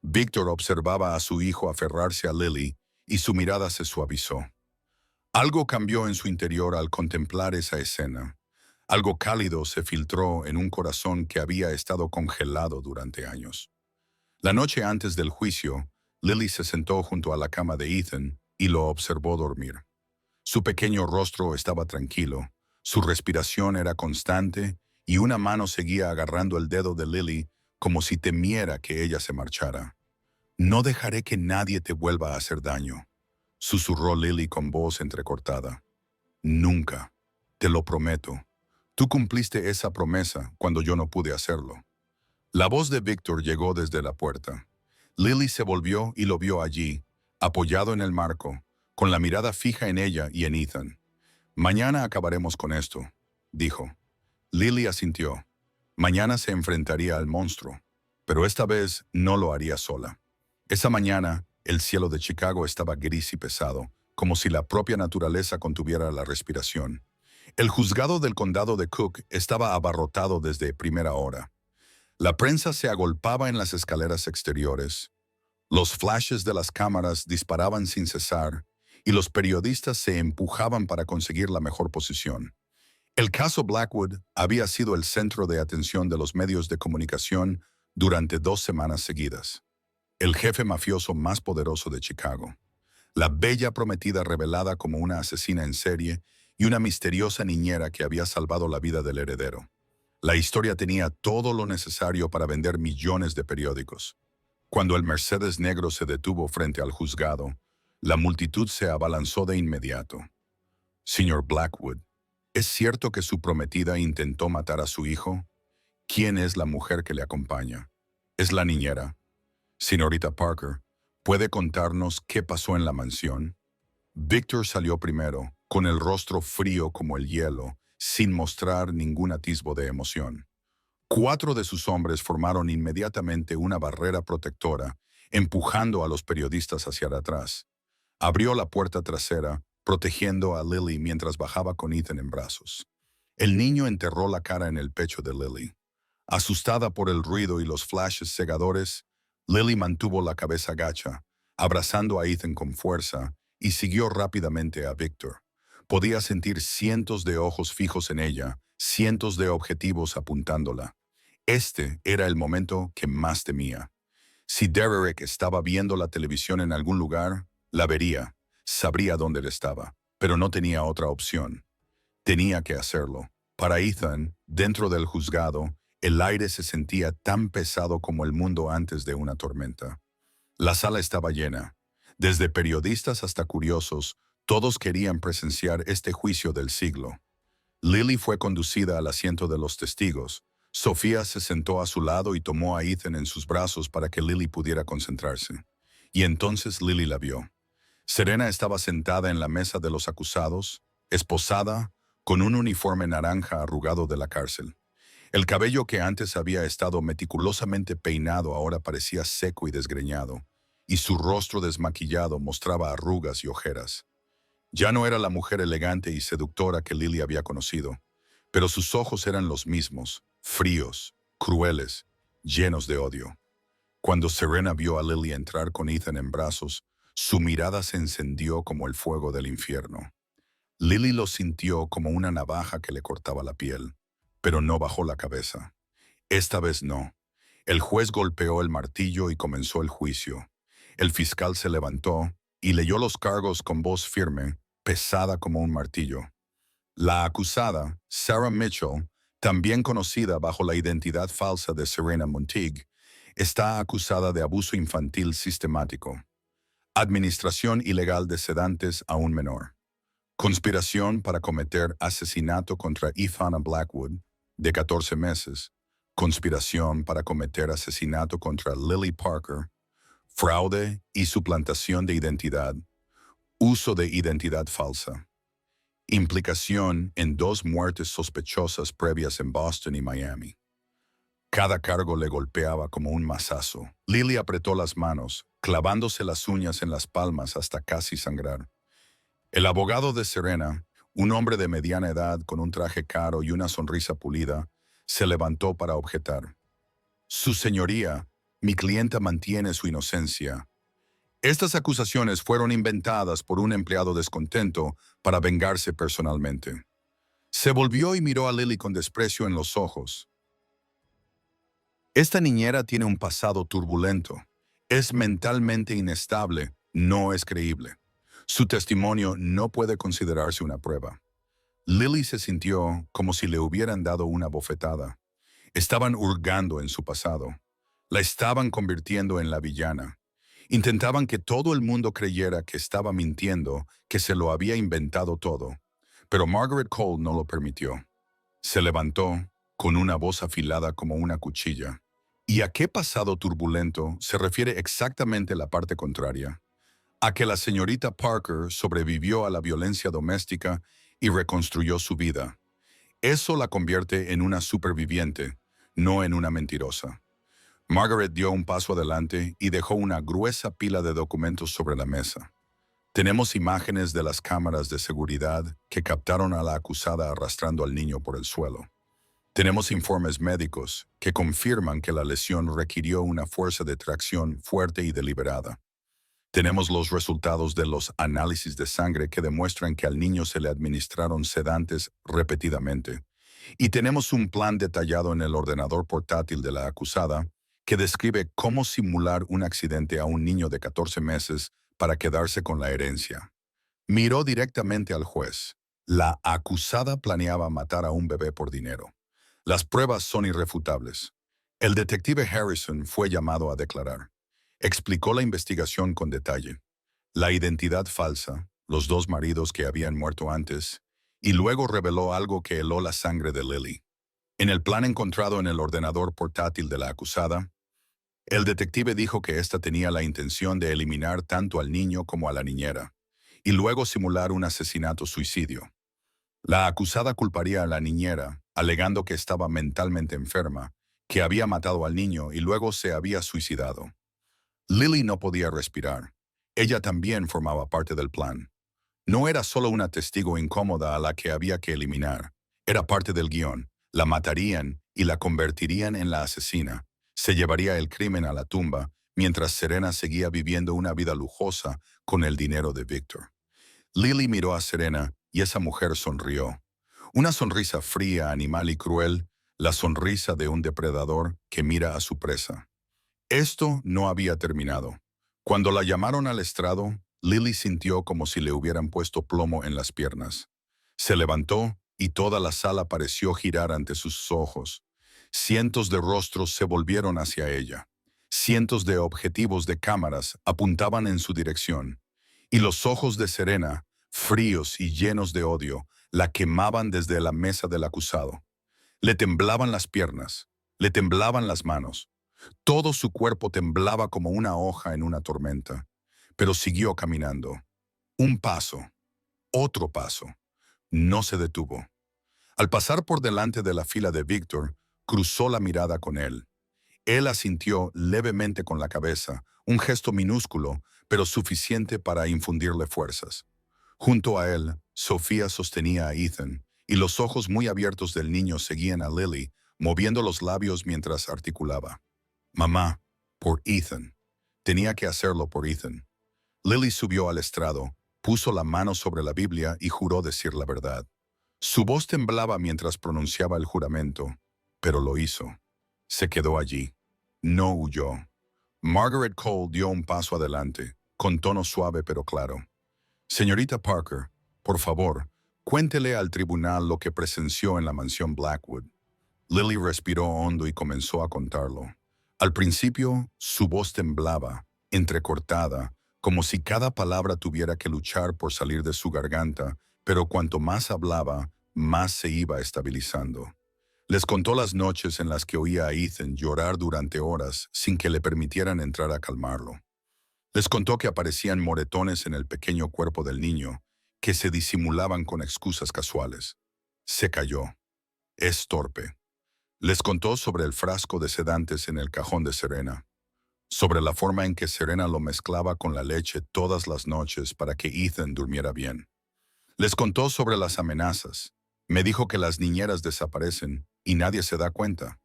Speaker 1: Víctor observaba a su hijo aferrarse a Lily y su mirada se suavizó. Algo cambió en su interior al contemplar esa escena. Algo cálido se filtró en un corazón que había estado congelado durante años. La noche antes del juicio, Lily se sentó junto a la cama de Ethan y lo observó dormir. Su pequeño rostro estaba tranquilo, su respiración era constante y una mano seguía agarrando el dedo de Lily como si temiera que ella se marchara. «No dejaré que nadie te vuelva a hacer daño», susurró Lily con voz entrecortada. «Nunca, te lo prometo. Tú cumpliste esa promesa cuando yo no pude hacerlo». La voz de Víctor llegó desde la puerta. Lily se volvió y lo vio allí, apoyado en el marco, con la mirada fija en ella y en Ethan. «Mañana acabaremos con esto», dijo. Lily asintió. Mañana se enfrentaría al monstruo, pero esta vez no lo haría sola. Esa mañana, el cielo de Chicago estaba gris y pesado, como si la propia naturaleza contuviera la respiración. El juzgado del condado de Cook estaba abarrotado desde primera hora. La prensa se agolpaba en las escaleras exteriores. Los flashes de las cámaras disparaban sin cesar y los periodistas se empujaban para conseguir la mejor posición. El caso Blackwood había sido el centro de atención de los medios de comunicación durante 2 semanas seguidas. El jefe mafioso más poderoso de Chicago, la bella prometida revelada como una asesina en serie y una misteriosa niñera que había salvado la vida del heredero. La historia tenía todo lo necesario para vender millones de periódicos. Cuando el Mercedes negro se detuvo frente al juzgado, la multitud se abalanzó de inmediato. Señor Blackwood, ¿es cierto que su prometida intentó matar a su hijo? ¿Quién es la mujer que le acompaña? Es la niñera. Señorita Parker, ¿puede contarnos qué pasó en la mansión? Victor salió primero, con el rostro frío como el hielo, sin mostrar ningún atisbo de emoción. 4 de sus hombres formaron inmediatamente una barrera protectora, empujando a los periodistas hacia atrás. Abrió la puerta trasera, protegiendo a Lily mientras bajaba con Ethan en brazos. El niño enterró la cara en el pecho de Lily. Asustada por el ruido y los flashes cegadores, Lily mantuvo la cabeza gacha, abrazando a Ethan con fuerza, y siguió rápidamente a Victor. Podía sentir cientos de ojos fijos en ella, cientos de objetivos apuntándola. Este era el momento que más temía. Si Derek estaba viendo la televisión en algún lugar, la vería, sabría dónde él estaba, pero no tenía otra opción. Tenía que hacerlo. Para Ethan, dentro del juzgado, el aire se sentía tan pesado como el mundo antes de una tormenta. La sala estaba llena. Desde periodistas hasta curiosos, todos querían presenciar este juicio del siglo. Lily fue conducida al asiento de los testigos. Sofía se sentó a su lado y tomó a Ethan en sus brazos para que Lily pudiera concentrarse. Y entonces Lily la vio. Serena estaba sentada en la mesa de los acusados, esposada, con un uniforme naranja arrugado de la cárcel. El cabello que antes había estado meticulosamente peinado ahora parecía seco y desgreñado, y su rostro desmaquillado mostraba arrugas y ojeras. Ya no era la mujer elegante y seductora que Lily había conocido, pero sus ojos eran los mismos, fríos, crueles, llenos de odio. Cuando Serena vio a Lily entrar con Ethan en brazos, su mirada se encendió como el fuego del infierno. Lily lo sintió como una navaja que le cortaba la piel, pero no bajó la cabeza. Esta vez no. El juez golpeó el martillo y comenzó el juicio. El fiscal se levantó y leyó los cargos con voz firme, pesada como un martillo. La acusada, Sarah Mitchell, también conocida bajo la identidad falsa de Serena Monteague, está acusada de abuso infantil sistemático, administración ilegal de sedantes a un menor, conspiración para cometer asesinato contra Ivana Blackwood, de 14 meses, conspiración para cometer asesinato contra Lily Parker, fraude y suplantación de identidad, uso de identidad falsa, implicación en 2 muertes sospechosas previas en Boston y Miami. Cada cargo le golpeaba como un mazazo. Lily apretó las manos, clavándose las uñas en las palmas hasta casi sangrar. El abogado de Serena, un hombre de mediana edad con un traje caro y una sonrisa pulida, se levantó para objetar. Su señoría, mi clienta mantiene su inocencia. Estas acusaciones fueron inventadas por un empleado descontento para vengarse personalmente. Se volvió y miró a Lily con desprecio en los ojos. Esta niñera tiene un pasado turbulento. Es mentalmente inestable, no es creíble. Su testimonio no puede considerarse una prueba. Lily se sintió como si le hubieran dado una bofetada. Estaban hurgando en su pasado. La estaban convirtiendo en la villana. Intentaban que todo el mundo creyera que estaba mintiendo, que se lo había inventado todo. Pero Margaret Cole no lo permitió. Se levantó, con una voz afilada como una cuchilla. ¿Y a qué pasado turbulento se refiere exactamente la parte contraria? A que la señorita Parker sobrevivió a la violencia doméstica y reconstruyó su vida. Eso la convierte en una superviviente, no en una mentirosa. Margaret dio un paso adelante y dejó una gruesa pila de documentos sobre la mesa. Tenemos imágenes de las cámaras de seguridad que captaron a la acusada arrastrando al niño por el suelo. Tenemos informes médicos que confirman que la lesión requirió una fuerza de tracción fuerte y deliberada. Tenemos los resultados de los análisis de sangre que demuestran que al niño se le administraron sedantes repetidamente. Y tenemos un plan detallado en el ordenador portátil de la acusada que describe cómo simular un accidente a un niño de 14 meses para quedarse con la herencia. Miró directamente al juez. La acusada planeaba matar a un bebé por dinero. Las pruebas son irrefutables. El detective Harrison fue llamado a declarar. Explicó la investigación con detalle. La identidad falsa, los dos maridos que habían muerto antes, y luego reveló algo que heló la sangre de Lily. En el plan encontrado en el ordenador portátil de la acusada, el detective dijo que ésta tenía la intención de eliminar tanto al niño como a la niñera, y luego simular un asesinato-suicidio. La acusada culparía a la niñera, alegando que estaba mentalmente enferma, que había matado al niño y luego se había suicidado. Lily no podía respirar. Ella también formaba parte del plan. No era solo una testigo incómoda a la que había que eliminar. Era parte del guión. La matarían y la convertirían en la asesina. Se llevaría el crimen a la tumba, mientras Serena seguía viviendo una vida lujosa con el dinero de Victor. Lily miró a Serena y esa mujer sonrió. Una sonrisa fría, animal y cruel, la sonrisa de un depredador que mira a su presa. Esto no había terminado. Cuando la llamaron al estrado, Lily sintió como si le hubieran puesto plomo en las piernas. Se levantó y toda la sala pareció girar ante sus ojos. Cientos de rostros se volvieron hacia ella. Cientos de objetivos de cámaras apuntaban en su dirección. Y los ojos de Serena, fríos y llenos de odio, la quemaban desde la mesa del acusado. Le temblaban las piernas, le temblaban las manos. Todo su cuerpo temblaba como una hoja en una tormenta, pero siguió caminando. Un paso, otro paso. No se detuvo. Al pasar por delante de la fila de Víctor, cruzó la mirada con él. Él asintió levemente con la cabeza, un gesto minúsculo, pero suficiente para infundirle fuerzas. Junto a él, Sofía sostenía a Ethan, y los ojos muy abiertos del niño seguían a Lily, moviendo los labios mientras articulaba. Mamá, por Ethan. Tenía que hacerlo por Ethan. Lily subió al estrado, puso la mano sobre la Biblia y juró decir la verdad. Su voz temblaba mientras pronunciaba el juramento, pero lo hizo. Se quedó allí. No huyó. Margaret Cole dio un paso adelante, con tono suave pero claro. Señorita Parker, por favor, cuéntele al tribunal lo que presenció en la mansión Blackwood. Lily respiró hondo y comenzó a contarlo. Al principio, su voz temblaba, entrecortada, como si cada palabra tuviera que luchar por salir de su garganta, pero cuanto más hablaba, más se iba estabilizando. Les contó las noches en las que oía a Ethan llorar durante horas sin que le permitieran entrar a calmarlo. Les contó que aparecían moretones en el pequeño cuerpo del niño, que se disimulaban con excusas casuales. Se calló. Es torpe. Les contó sobre el frasco de sedantes en el cajón de Serena, sobre la forma en que Serena lo mezclaba con la leche todas las noches para que Ethan durmiera bien. Les contó sobre las amenazas. Me dijo que las niñeras desaparecen y nadie se da cuenta.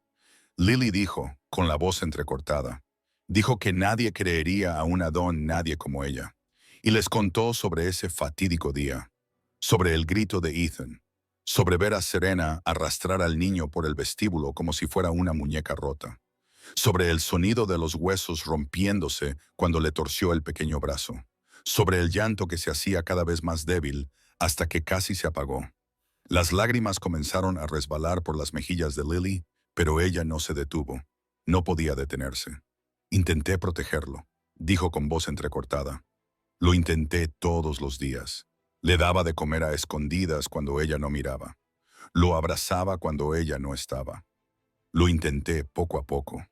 Speaker 1: Lily dijo, con la voz entrecortada, dijo que nadie creería a una don nadie como ella. Y les contó sobre ese fatídico día, sobre el grito de Ethan, sobre ver a Serena arrastrar al niño por el vestíbulo como si fuera una muñeca rota, sobre el sonido de los huesos rompiéndose cuando le torció el pequeño brazo, sobre el llanto que se hacía cada vez más débil hasta que casi se apagó. Las lágrimas comenzaron a resbalar por las mejillas de Lily, pero ella no se detuvo. No podía detenerse. Intenté protegerlo, dijo con voz entrecortada. Lo intenté todos los días. Le daba de comer a escondidas cuando ella no miraba. Lo abrazaba cuando ella no estaba. Lo intenté poco a poco.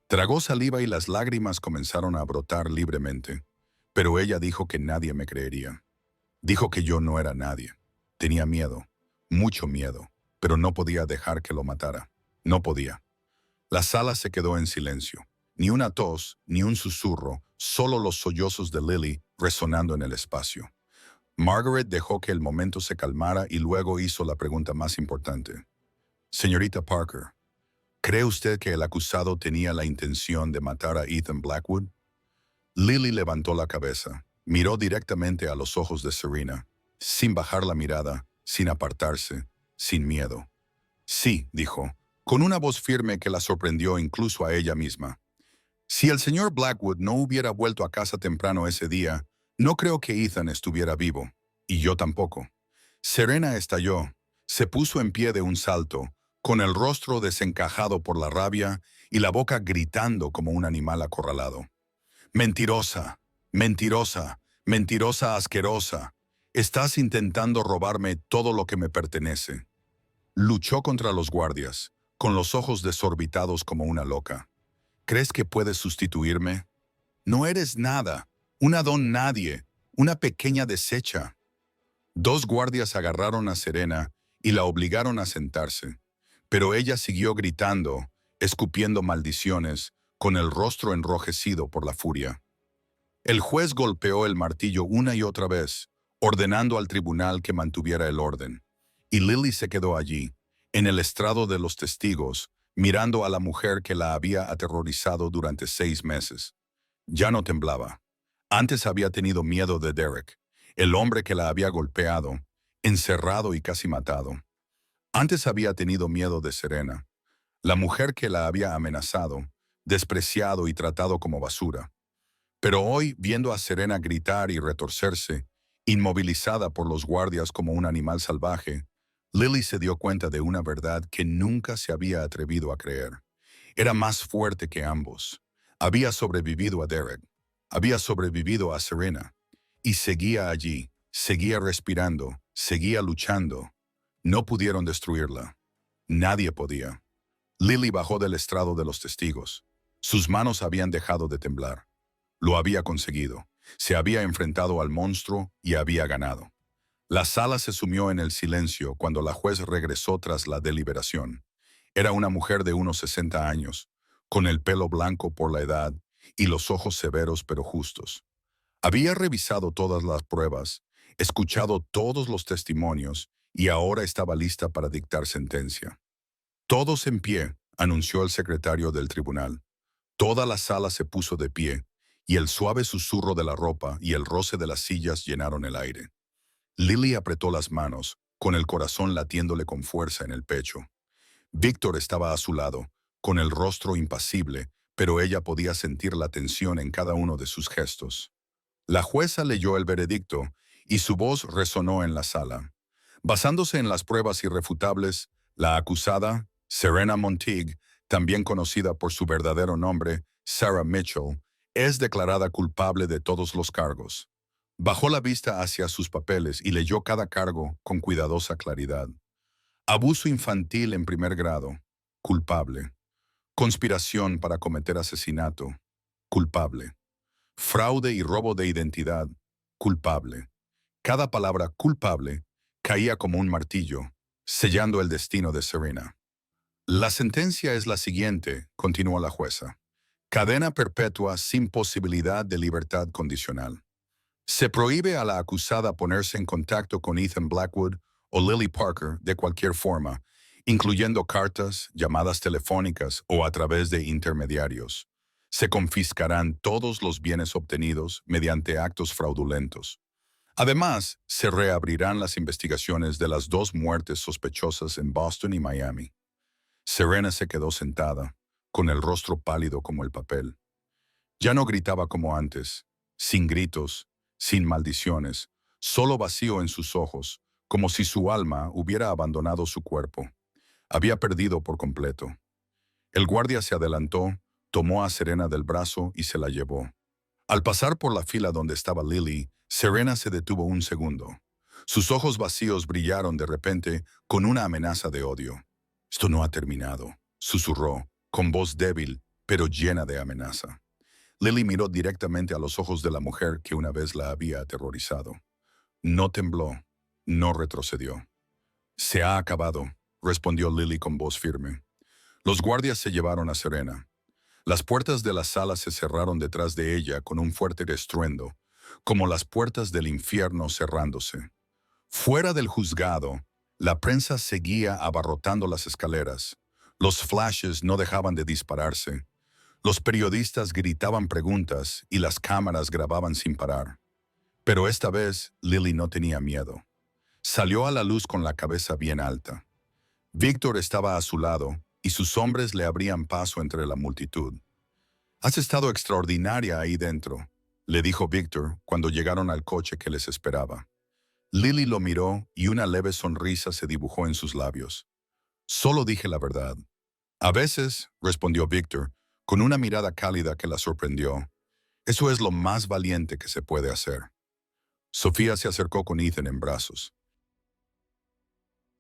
Speaker 1: Tragó saliva y las lágrimas comenzaron a brotar libremente, pero ella dijo que nadie me creería. Dijo que yo no era nadie. Tenía miedo, mucho miedo, pero no podía dejar que lo matara. No podía. La sala se quedó en silencio. Ni una tos, ni un susurro, solo los sollozos de Lily resonando en el espacio. Margaret dejó que el momento se calmara y luego hizo la pregunta más importante. Señorita Parker, ¿cree usted que el acusado tenía la intención de matar a Ethan Blackwood? Lily levantó la cabeza, miró directamente a los ojos de Serena, sin bajar la mirada, sin apartarse, sin miedo. Sí, dijo, con una voz firme que la sorprendió incluso a ella misma. Si el señor Blackwood no hubiera vuelto a casa temprano ese día, no creo que Ethan estuviera vivo, y yo tampoco. Serena estalló. Se puso en pie de un salto, con el rostro desencajado por la rabia y la boca gritando como un animal acorralado. Mentirosa, mentirosa, mentirosa asquerosa. Estás intentando robarme todo lo que me pertenece. Luchó contra los guardias, con los ojos desorbitados como una loca. ¿Crees que puedes sustituirme? No eres nada, una don nadie, una pequeña deshecha. Dos guardias agarraron a Serena y la obligaron a sentarse, pero ella siguió gritando, escupiendo maldiciones, con el rostro enrojecido por la furia. El juez golpeó el martillo una y otra vez, ordenando al tribunal que mantuviera el orden, y Lily se quedó allí, en el estrado de los testigos, mirando a la mujer que la había aterrorizado durante 6 meses. Ya no temblaba. Antes había tenido miedo de Derek, el hombre que la había golpeado, encerrado y casi matado. Antes había tenido miedo de Serena, la mujer que la había amenazado, despreciado y tratado como basura. Pero hoy, viendo a Serena gritar y retorcerse, inmovilizada por los guardias como un animal salvaje, Lily se dio cuenta de una verdad que nunca se había atrevido a creer. Era más fuerte que ambos. Había sobrevivido a Derek, había sobrevivido a Serena, y seguía allí, seguía respirando, seguía luchando. No pudieron destruirla. Nadie podía. Lily bajó del estrado de los testigos. Sus manos habían dejado de temblar. Lo había conseguido. Se había enfrentado al monstruo y había ganado. La sala se sumió en el silencio cuando la juez regresó tras la deliberación. Era una mujer de unos 60 años, con el pelo blanco por la edad y los ojos severos pero justos. Había revisado todas las pruebas, escuchado todos los testimonios y ahora estaba lista para dictar sentencia. Todos en pie, anunció el secretario del tribunal. Toda la sala se puso de pie, y el suave susurro de la ropa y el roce de las sillas llenaron el aire. Lily apretó las manos, con el corazón latiéndole con fuerza en el pecho. Víctor estaba a su lado, con el rostro impasible, pero ella podía sentir la tensión en cada uno de sus gestos. La jueza leyó el veredicto, y su voz resonó en la sala. Basándose en las pruebas irrefutables, la acusada, Serena Monteague, también conocida por su verdadero nombre, Sarah Mitchell, es declarada culpable de todos los cargos. Bajó la vista hacia sus papeles y leyó cada cargo con cuidadosa claridad. Abuso infantil en primer grado, culpable. Conspiración para cometer asesinato, culpable. Fraude y robo de identidad, culpable. Cada palabra culpable caía como un martillo, sellando el destino de Serena. La sentencia es la siguiente, continuó la jueza. Cadena perpetua sin posibilidad de libertad condicional. Se prohíbe a la acusada ponerse en contacto con Ethan Blackwood o Lily Parker de cualquier forma, incluyendo cartas, llamadas telefónicas o a través de intermediarios. Se confiscarán todos los bienes obtenidos mediante actos fraudulentos. Además, se reabrirán las investigaciones de las 2 muertes sospechosas en Boston y Miami. Serena se quedó sentada, con el rostro pálido como el papel. Ya no gritaba como antes, sin gritos, sin maldiciones, solo vacío en sus ojos, como si su alma hubiera abandonado su cuerpo. Había perdido por completo. El guardia se adelantó, tomó a Serena del brazo y se la llevó. Al pasar por la fila donde estaba Lily, Serena se detuvo un segundo. Sus ojos vacíos brillaron de repente con una amenaza de odio. «Esto no ha terminado», susurró, con voz débil, pero llena de amenaza. Lily miró directamente a los ojos de la mujer que una vez la había aterrorizado. No tembló, no retrocedió. «Se ha acabado», respondió Lily con voz firme. Los guardias se llevaron a Serena. Las puertas de la sala se cerraron detrás de ella con un fuerte estruendo, como las puertas del infierno cerrándose. Fuera del juzgado, la prensa seguía abarrotando las escaleras. Los flashes no dejaban de dispararse. Los periodistas gritaban preguntas y las cámaras grababan sin parar. Pero esta vez Lily no tenía miedo. Salió a la luz con la cabeza bien alta. Víctor estaba a su lado y sus hombres le abrían paso entre la multitud. «Has estado extraordinaria ahí dentro», le dijo Víctor cuando llegaron al coche que les esperaba. Lily lo miró y una leve sonrisa se dibujó en sus labios. Solo dije la verdad. A veces, respondió Victor, con una mirada cálida que la sorprendió. Eso es lo más valiente que se puede hacer. Sofía se acercó con Ethan en brazos.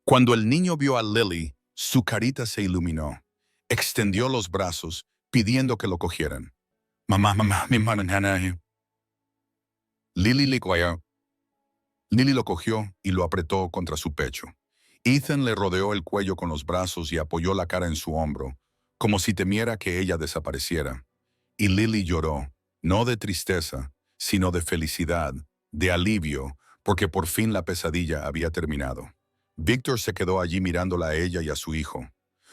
Speaker 1: Cuando el niño vio a Lily, su carita se iluminó. Extendió los brazos, pidiendo que lo cogieran. Mamá, mamá, mi hermana. Lily lo cogió y lo apretó contra su pecho. Ethan le rodeó el cuello con los brazos y apoyó la cara en su hombro, como si temiera que ella desapareciera. Y Lily lloró, no de tristeza, sino de felicidad, de alivio, porque por fin la pesadilla había terminado. Victor se quedó allí mirándola a ella y a su hijo.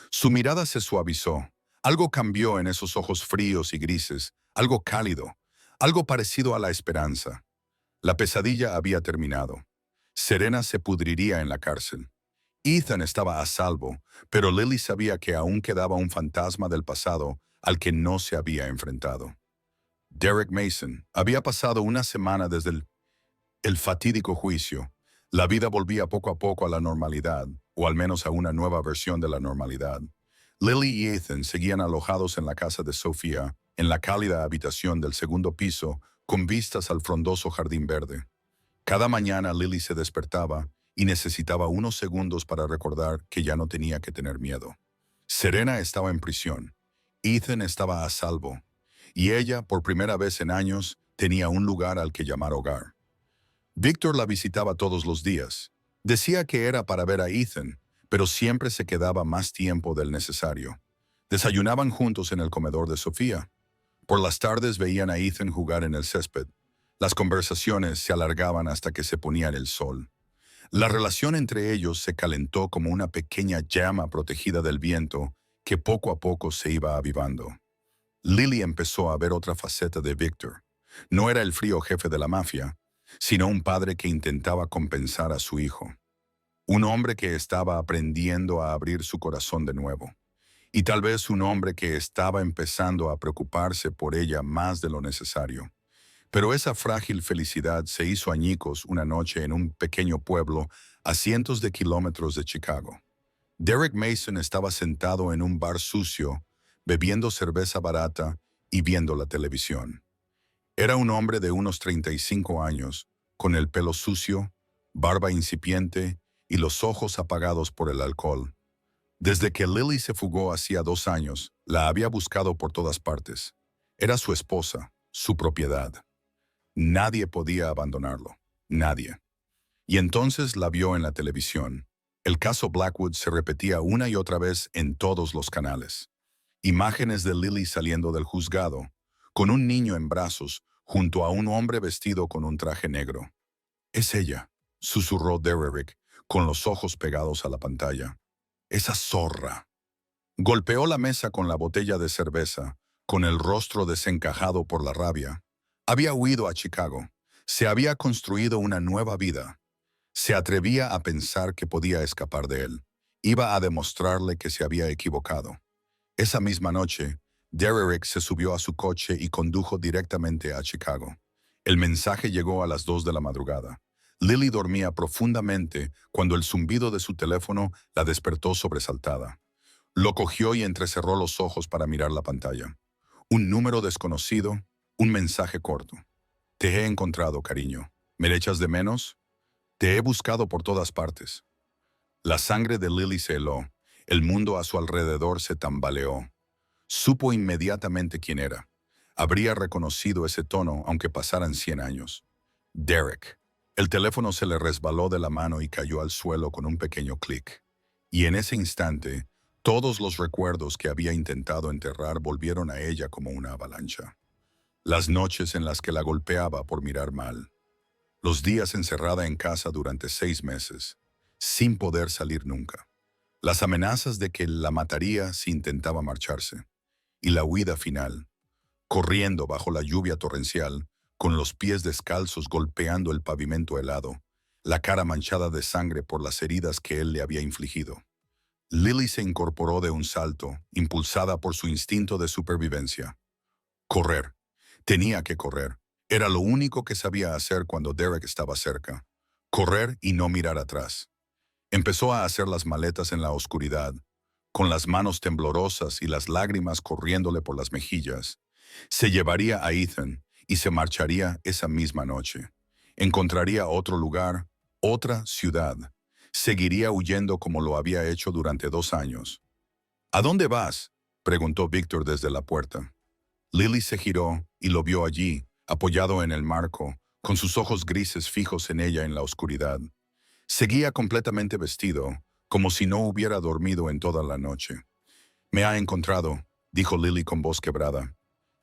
Speaker 1: Su mirada se suavizó. Algo cambió en esos ojos fríos y grises, algo cálido, algo parecido a la esperanza. La pesadilla había terminado. Serena se pudriría en la cárcel. Ethan estaba a salvo, pero Lily sabía que aún quedaba un fantasma del pasado al que no se había enfrentado. Derek Mason había pasado una semana desde el fatídico juicio. La vida volvía poco a poco a la normalidad, o al menos a una nueva versión de la normalidad. Lily y Ethan seguían alojados en la casa de Sofía, en la cálida habitación del segundo piso, con vistas al frondoso jardín verde. Cada mañana Lily se despertaba y necesitaba unos segundos para recordar que ya no tenía que tener miedo. Serena estaba en prisión. Ethan estaba a salvo. Y ella, por primera vez en años, tenía un lugar al que llamar hogar. Victor la visitaba todos los días. Decía que era para ver a Ethan, pero siempre se quedaba más tiempo del necesario. Desayunaban juntos en el comedor de Sofía. Por las tardes veían a Ethan jugar en el césped. Las conversaciones se alargaban hasta que se ponía el sol. La relación entre ellos se calentó como una pequeña llama protegida del viento que poco a poco se iba avivando. Lily empezó a ver otra faceta de Victor. No era el frío jefe de la mafia, sino un padre que intentaba compensar a su hijo. Un hombre que estaba aprendiendo a abrir su corazón de nuevo. Y tal vez un hombre que estaba empezando a preocuparse por ella más de lo necesario. Pero esa frágil felicidad se hizo añicos una noche en un pequeño pueblo a cientos de kilómetros de Chicago. Derek Mason estaba sentado en un bar sucio, bebiendo cerveza barata y viendo la televisión. Era un hombre de unos 35 años, con el pelo sucio, barba incipiente y los ojos apagados por el alcohol. Desde que Lily se fugó hacía 2 años, la había buscado por todas partes. Era su esposa, su propiedad. Nadie podía abandonarlo. Nadie. Y entonces la vio en la televisión. El caso Blackwood se repetía una y otra vez en todos los canales. Imágenes de Lily saliendo del juzgado, con un niño en brazos, junto a un hombre vestido con un traje negro. «Es ella», susurró Derek, con los ojos pegados a la pantalla. «Esa zorra». Golpeó la mesa con la botella de cerveza, con el rostro desencajado por la rabia. Había huido a Chicago. Se había construido una nueva vida. Se atrevía a pensar que podía escapar de él. Iba a demostrarle que se había equivocado. Esa misma noche, Derek se subió a su coche y condujo directamente a Chicago. El mensaje llegó a las 2 de la madrugada. Lily dormía profundamente cuando el zumbido de su teléfono la despertó sobresaltada. Lo cogió y entrecerró los ojos para mirar la pantalla. Un número desconocido, un mensaje corto. «Te he encontrado, cariño. ¿Me le echas de menos? Te he buscado por todas partes». La sangre de Lily se heló. El mundo a su alrededor se tambaleó. Supo inmediatamente quién era. Habría reconocido ese tono aunque pasaran 100 años. Derek. El teléfono se le resbaló de la mano y cayó al suelo con un pequeño clic. Y en ese instante, todos los recuerdos que había intentado enterrar volvieron a ella como una avalancha. Las noches en las que la golpeaba por mirar mal. Los días encerrada en casa durante 6 meses, sin poder salir nunca. Las amenazas de que la mataría si intentaba marcharse. Y la huida final, corriendo bajo la lluvia torrencial, con los pies descalzos golpeando el pavimento helado, la cara manchada de sangre por las heridas que él le había infligido. Lily se incorporó de un salto, impulsada por su instinto de supervivencia. Correr. Tenía que correr. Era lo único que sabía hacer cuando Derek estaba cerca. Correr y no mirar atrás. Empezó a hacer las maletas en la oscuridad, con las manos temblorosas y las lágrimas corriéndole por las mejillas. Se llevaría a Ethan y se marcharía esa misma noche. Encontraría otro lugar, otra ciudad. Seguiría huyendo como lo había hecho durante 2 años. ¿A dónde vas?, preguntó Víctor desde la puerta. Lily se giró y lo vio allí, apoyado en el marco, con sus ojos grises fijos en ella en la oscuridad. Seguía completamente vestido, como si no hubiera dormido en toda la noche. Me ha encontrado, dijo Lily con voz quebrada.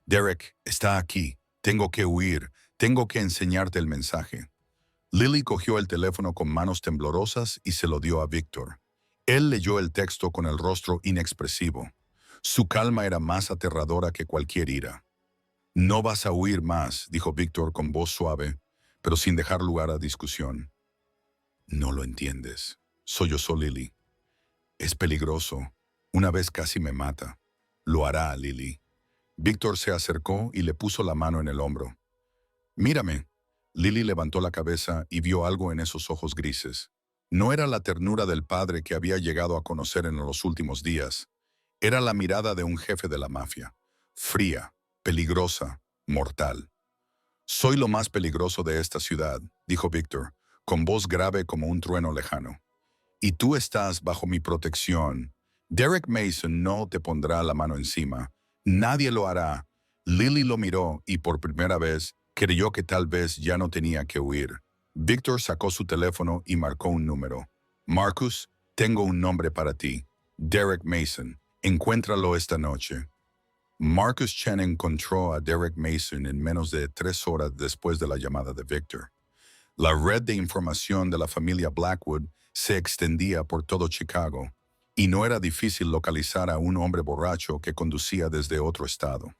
Speaker 1: Derek está aquí. Tengo que huir. Tengo que enseñarte el mensaje. Lily cogió el teléfono con manos temblorosas y se lo dio a Víctor. Él leyó el texto con el rostro inexpresivo. Su calma era más aterradora que cualquier ira. No vas a huir más, dijo Víctor con voz suave, pero sin dejar lugar a discusión. No lo entiendes, sollozó Lily. Es peligroso. Una vez casi me mata. Lo hará, Lily. Víctor se acercó y le puso la mano en el hombro. Mírame. Lily levantó la cabeza y vio algo en esos ojos grises. No era la ternura del padre que había llegado a conocer en los últimos días. Era la mirada de un jefe de la mafia. Fría, peligrosa, mortal. Soy lo más peligroso de esta ciudad, dijo Víctor, con voz grave como un trueno lejano. Y tú estás bajo mi protección. Derek Mason no te pondrá la mano encima. Nadie lo hará. Lily lo miró y por primera vez creyó que tal vez ya no tenía que huir. Víctor sacó su teléfono y marcó un número. Marcus, tengo un nombre para ti. Derek Mason. Encuéntralo esta noche. Marcus Chen encontró a Derek Mason en menos de 3 horas después de la llamada de Victor. La red de información de la familia Blackwood se extendía por todo Chicago, y no era difícil localizar a un hombre borracho que conducía desde otro estado.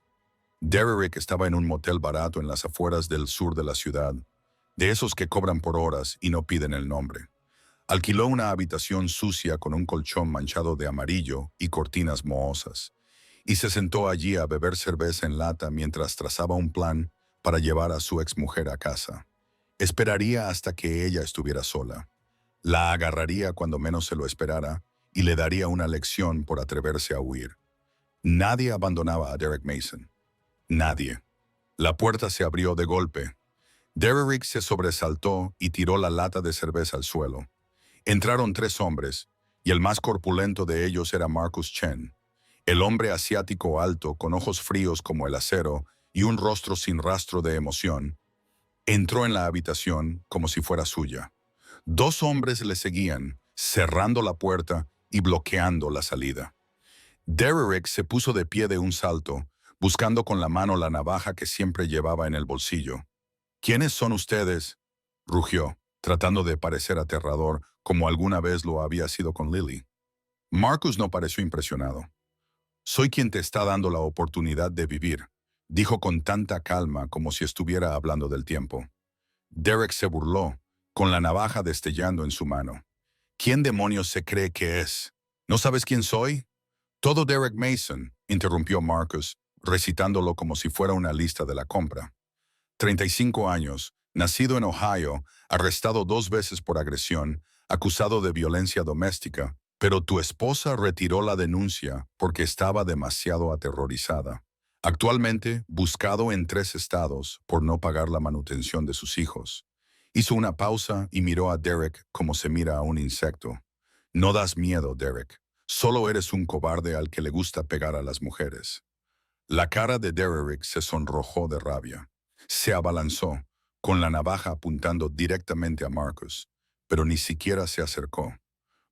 Speaker 1: Derek estaba en un motel barato en las afueras del sur de la ciudad, de esos que cobran por horas y no piden el nombre. Alquiló una habitación sucia con un colchón manchado de amarillo y cortinas mohosas, y se sentó allí a beber cerveza en lata mientras trazaba un plan para llevar a su exmujer a casa. Esperaría hasta que ella estuviera sola. La agarraría cuando menos se lo esperara y le daría una lección por atreverse a huir. Nadie abandonaba a Derek Mason. Nadie. La puerta se abrió de golpe. Derek se sobresaltó y tiró la lata de cerveza al suelo. Entraron 3 hombres, y el más corpulento de ellos era Marcus Chen, el hombre asiático alto con ojos fríos como el acero y un rostro sin rastro de emoción. Entró en la habitación como si fuera suya. 2 hombres le seguían, cerrando la puerta y bloqueando la salida. Derek se puso de pie de un salto, buscando con la mano la navaja que siempre llevaba en el bolsillo. ¿Quiénes son ustedes?, rugió, tratando de parecer aterrador como alguna vez lo había sido con Lily. Marcus no pareció impresionado. Soy quien te está dando la oportunidad de vivir, dijo con tanta calma como si estuviera hablando del tiempo. Derek se burló, con la navaja destellando en su mano. ¿Quién demonios se cree que es? ¿No sabes quién soy? Todo Derek Mason, interrumpió Marcus, recitándolo como si fuera una lista de la compra. 35 años, nacido en Ohio, arrestado 2 veces por agresión, acusado de violencia doméstica, pero tu esposa retiró la denuncia porque estaba demasiado aterrorizada. Actualmente, buscado en 3 estados por no pagar la manutención de sus hijos. Hizo una pausa y miró a Derek como se mira a un insecto. No das miedo, Derek. Solo eres un cobarde al que le gusta pegar a las mujeres. La cara de Derek se sonrojó de rabia. Se abalanzó, con la navaja apuntando directamente a Marcus, pero ni siquiera se acercó.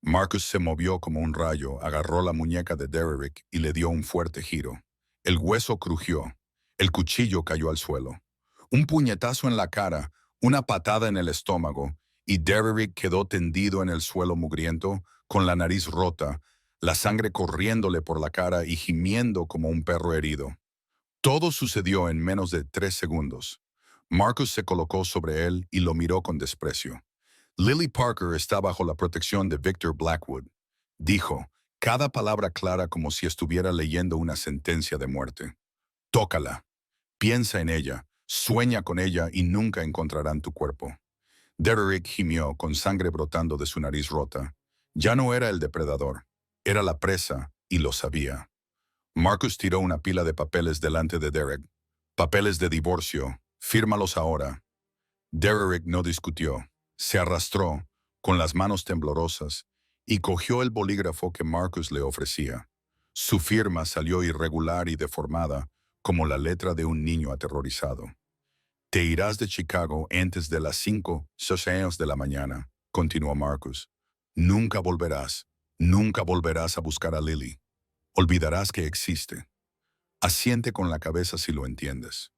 Speaker 1: Marcus se movió como un rayo, agarró la muñeca de Derek y le dio un fuerte giro. El hueso crujió. El cuchillo cayó al suelo. Un puñetazo en la cara, una patada en el estómago, y Derek quedó tendido en el suelo mugriento, con la nariz rota, la sangre corriéndole por la cara y gimiendo como un perro herido. Todo sucedió en menos de 3 segundos. Marcus se colocó sobre él y lo miró con desprecio. Lily Parker está bajo la protección de Victor Blackwood, dijo, cada palabra clara como si estuviera leyendo una sentencia de muerte. Tócala, piensa en ella, sueña con ella y nunca encontrarán tu cuerpo. Derrick gimió con sangre brotando de su nariz rota. Ya no era el depredador, era la presa, y lo sabía. Marcus tiró una pila de papeles delante de Derek. Papeles de divorcio, fírmalos ahora. Derrick no discutió. Se arrastró, con las manos temblorosas, y cogió el bolígrafo que Marcus le ofrecía. Su firma salió irregular y deformada, como la letra de un niño aterrorizado. Te irás de Chicago antes de las 5:06 de la mañana, continuó Marcus. Nunca volverás a buscar a Lily. Olvidarás que existe. Asiente con la cabeza si lo entiendes.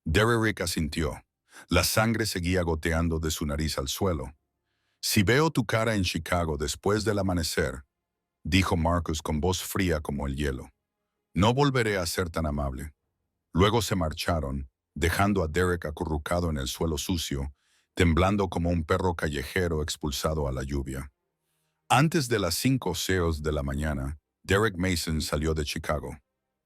Speaker 1: Derrick asintió. La sangre seguía goteando de su nariz al suelo. Si veo tu cara en Chicago después del amanecer, dijo Marcus con voz fría como el hielo, no volveré a ser tan amable. Luego se marcharon, dejando a Derek acurrucado en el suelo sucio, temblando como un perro callejero expulsado a la lluvia. Antes de las 5:06 de la mañana, Derek Mason salió de Chicago.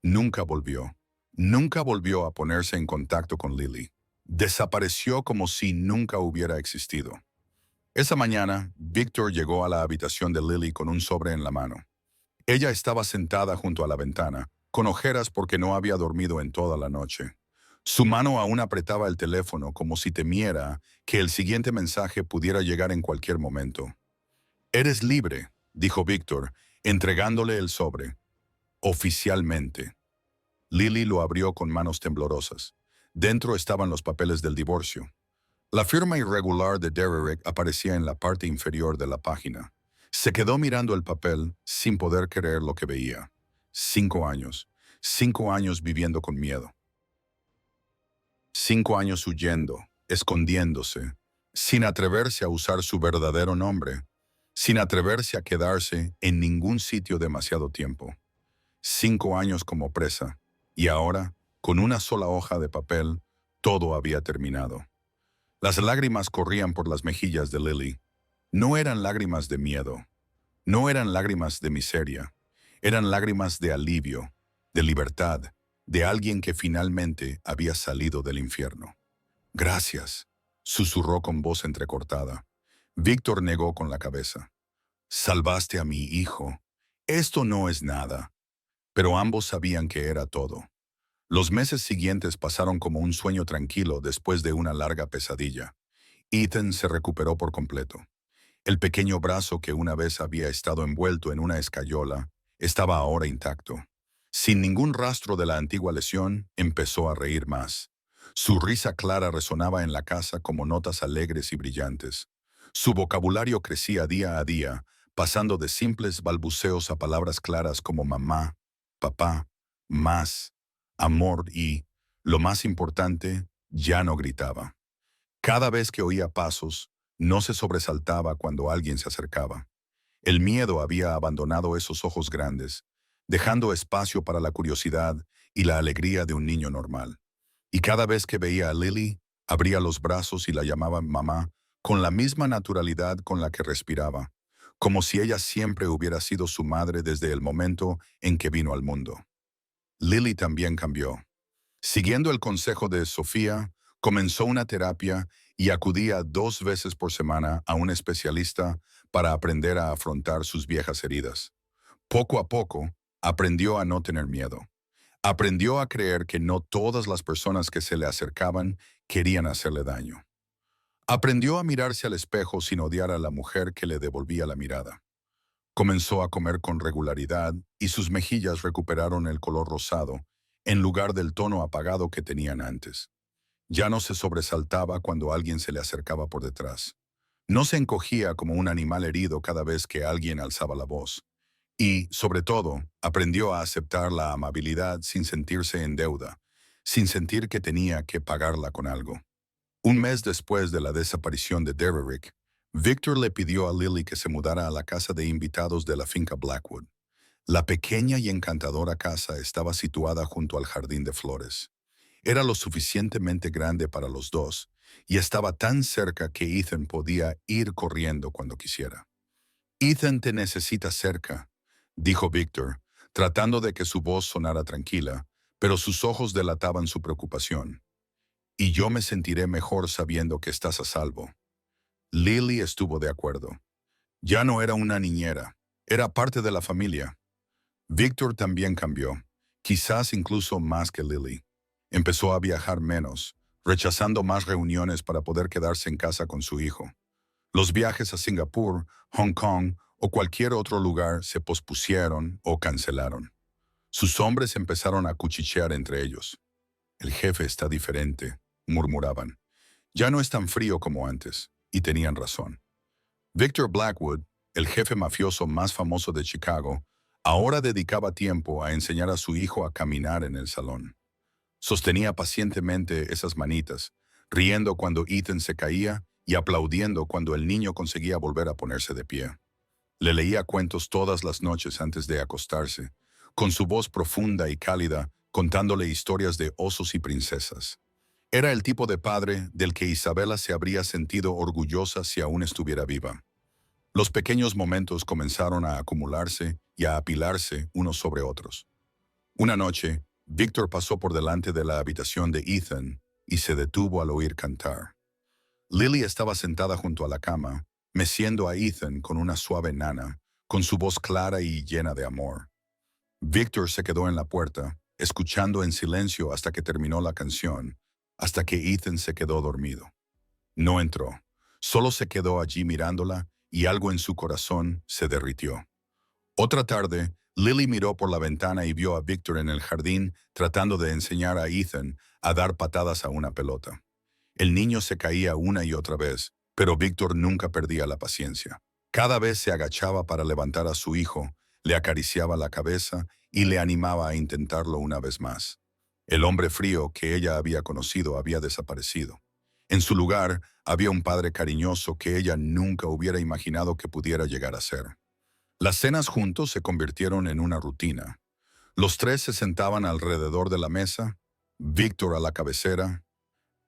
Speaker 1: Nunca volvió. Nunca volvió a ponerse en contacto con Lily. Desapareció como si nunca hubiera existido. Esa mañana, Victor llegó a la habitación de Lily con un sobre en la mano. Ella estaba sentada junto a la ventana, con ojeras porque no había dormido en toda la noche. Su mano aún apretaba el teléfono como si temiera que el siguiente mensaje pudiera llegar en cualquier momento. «Eres libre», dijo Victor, entregándole el sobre. «Oficialmente». Lily lo abrió con manos temblorosas. Dentro estaban los papeles del divorcio. La firma irregular de Derrick aparecía en la parte inferior de la página. Se quedó mirando el papel sin poder creer lo que veía. 5 años. 5 años viviendo con miedo. 5 años huyendo, escondiéndose, sin atreverse a usar su verdadero nombre, sin atreverse a quedarse en ningún sitio demasiado tiempo. 5 años como presa, y ahora, con una sola hoja de papel, todo había terminado. Las lágrimas corrían por las mejillas de Lily. No eran lágrimas de miedo, no eran lágrimas de miseria, eran lágrimas de alivio, de libertad, de alguien que finalmente había salido del infierno. «Gracias», susurró con voz entrecortada. Víctor negó con la cabeza. «Salvaste a mi hijo. Esto no es nada». Pero ambos sabían que era todo. Los meses siguientes pasaron como un sueño tranquilo después de una larga pesadilla. Ethan se recuperó por completo. El pequeño brazo que una vez había estado envuelto en una escayola estaba ahora intacto. Sin ningún rastro de la antigua lesión, empezó a reír más. Su risa clara resonaba en la casa como notas alegres y brillantes. Su vocabulario crecía día a día, pasando de simples balbuceos a palabras claras como mamá, papá, más, amor y, lo más importante, ya no gritaba. Cada vez que oía pasos, no se sobresaltaba cuando alguien se acercaba. El miedo había abandonado esos ojos grandes, dejando espacio para la curiosidad y la alegría de un niño normal. Y cada vez que veía a Lily, abría los brazos y la llamaba mamá con la misma naturalidad con la que respiraba, como si ella siempre hubiera sido su madre desde el momento en que vino al mundo. Lily también cambió. Siguiendo el consejo de Sofía, comenzó una terapia y acudía 2 veces por semana a un especialista para aprender a afrontar sus viejas heridas. Poco a poco, aprendió a no tener miedo. Aprendió a creer que no todas las personas que se le acercaban querían hacerle daño. Aprendió a mirarse al espejo sin odiar a la mujer que le devolvía la mirada. Comenzó a comer con regularidad y sus mejillas recuperaron el color rosado, en lugar del tono apagado que tenían antes. Ya no se sobresaltaba cuando alguien se le acercaba por detrás. No se encogía como un animal herido cada vez que alguien alzaba la voz. Y, sobre todo, aprendió a aceptar la amabilidad sin sentirse en deuda, sin sentir que tenía que pagarla con algo. Un mes después de la desaparición de Derrick, Victor le pidió a Lily que se mudara a la casa de invitados de la finca Blackwood. La pequeña y encantadora casa estaba situada junto al jardín de flores. Era lo suficientemente grande para los dos, y estaba tan cerca que Ethan podía ir corriendo cuando quisiera. «Ethan te necesita cerca», dijo Victor, tratando de que su voz sonara tranquila, pero sus ojos delataban su preocupación. «Y yo me sentiré mejor sabiendo que estás a salvo». Lily estuvo de acuerdo. Ya no era una niñera, era parte de la familia. Victor también cambió, quizás incluso más que Lily. Empezó a viajar menos, rechazando más reuniones para poder quedarse en casa con su hijo. Los viajes a Singapur, Hong Kong o cualquier otro lugar se pospusieron o cancelaron. Sus hombres empezaron a cuchichear entre ellos. El jefe está diferente, murmuraban. Ya no es tan frío como antes, y tenían razón. Victor Blackwood, el jefe mafioso más famoso de Chicago, ahora dedicaba tiempo a enseñar a su hijo a caminar en el salón. Sostenía pacientemente esas manitas, riendo cuando Ethan se caía y aplaudiendo cuando el niño conseguía volver a ponerse de pie. Le leía cuentos todas las noches antes de acostarse, con su voz profunda y cálida, contándole historias de osos y princesas. Era el tipo de padre del que Isabella se habría sentido orgullosa si aún estuviera viva. Los pequeños momentos comenzaron a acumularse y a apilarse unos sobre otros. Una noche, Victor pasó por delante de la habitación de Ethan y se detuvo al oír cantar. Lily estaba sentada junto a la cama, meciendo a Ethan con una suave nana, con su voz clara y llena de amor. Victor se quedó en la puerta, escuchando en silencio hasta que terminó la canción, hasta que Ethan se quedó dormido. No entró, solo se quedó allí mirándola y algo en su corazón se derritió. Otra tarde, Lily miró por la ventana y vio a Victor en el jardín tratando de enseñar a Ethan a dar patadas a una pelota. El niño se caía una y otra vez, pero Victor nunca perdía la paciencia. Cada vez se agachaba para levantar a su hijo, le acariciaba la cabeza y le animaba a intentarlo una vez más. El hombre frío que ella había conocido había desaparecido. En su lugar, había un padre cariñoso que ella nunca hubiera imaginado que pudiera llegar a ser. Las cenas juntos se convirtieron en una rutina. Los tres se sentaban alrededor de la mesa, Victor a la cabecera,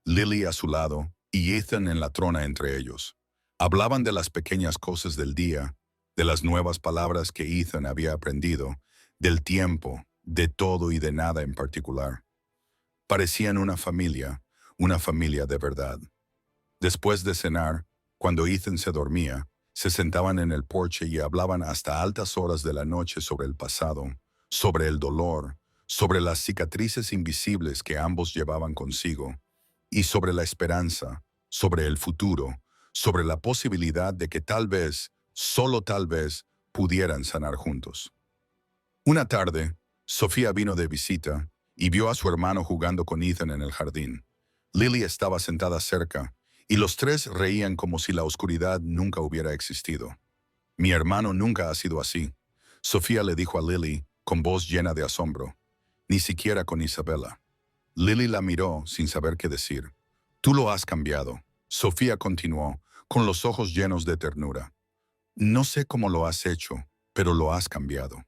Speaker 1: Lily a su lado y Ethan en la trona entre ellos. Hablaban de las pequeñas cosas del día, de las nuevas palabras que Ethan había aprendido, del tiempo, de todo y de nada en particular. Parecían una familia de verdad. Después de cenar, cuando Ethan se dormía, se sentaban en el porche y hablaban hasta altas horas de la noche sobre el pasado, sobre el dolor, sobre las cicatrices invisibles que ambos llevaban consigo, y sobre la esperanza, sobre el futuro, sobre la posibilidad de que tal vez, solo tal vez, pudieran sanar juntos. Una tarde, Sofía vino de visita y vio a su hermano jugando con Ethan en el jardín. Lily estaba sentada cerca, y los tres reían como si la oscuridad nunca hubiera existido. Mi hermano nunca ha sido así, Sofía le dijo a Lily, con voz llena de asombro. Ni siquiera con Isabella. Lily la miró sin saber qué decir. Tú lo has cambiado, Sofía continuó, con los ojos llenos de ternura. No sé cómo lo has hecho, pero lo has cambiado.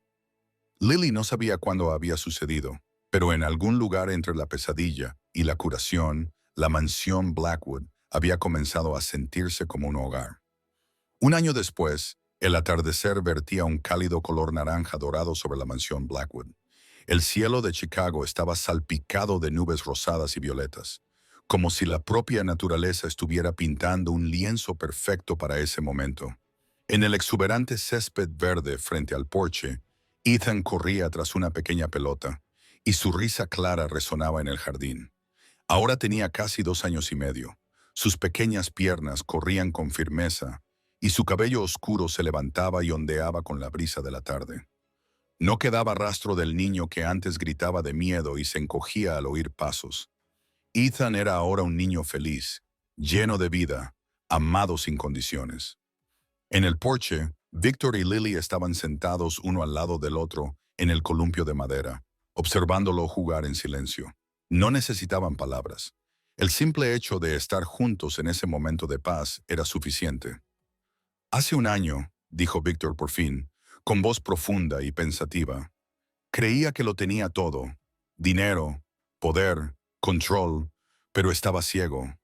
Speaker 1: Lily no sabía cuándo había sucedido, pero en algún lugar entre la pesadilla y la curación, la mansión Blackwood había comenzado a sentirse como un hogar. Un año después, el atardecer vertía un cálido color naranja dorado sobre la mansión Blackwood. El cielo de Chicago estaba salpicado de nubes rosadas y violetas, como si la propia naturaleza estuviera pintando un lienzo perfecto para ese momento. En el exuberante césped verde frente al porche, Ethan corría tras una pequeña pelota, y su risa clara resonaba en el jardín. Ahora tenía casi 2 años y medio. Sus pequeñas piernas corrían con firmeza, y su cabello oscuro se levantaba y ondeaba con la brisa de la tarde. No quedaba rastro del niño que antes gritaba de miedo y se encogía al oír pasos. Ethan era ahora un niño feliz, lleno de vida, amado sin condiciones. En el porche, Victor y Lily estaban sentados uno al lado del otro en el columpio de madera, observándolo jugar en silencio. No necesitaban palabras. El simple hecho de estar juntos en ese momento de paz era suficiente. Hace un año, dijo Victor por fin, con voz profunda y pensativa, creía que lo tenía todo: dinero, poder, control, pero estaba ciego.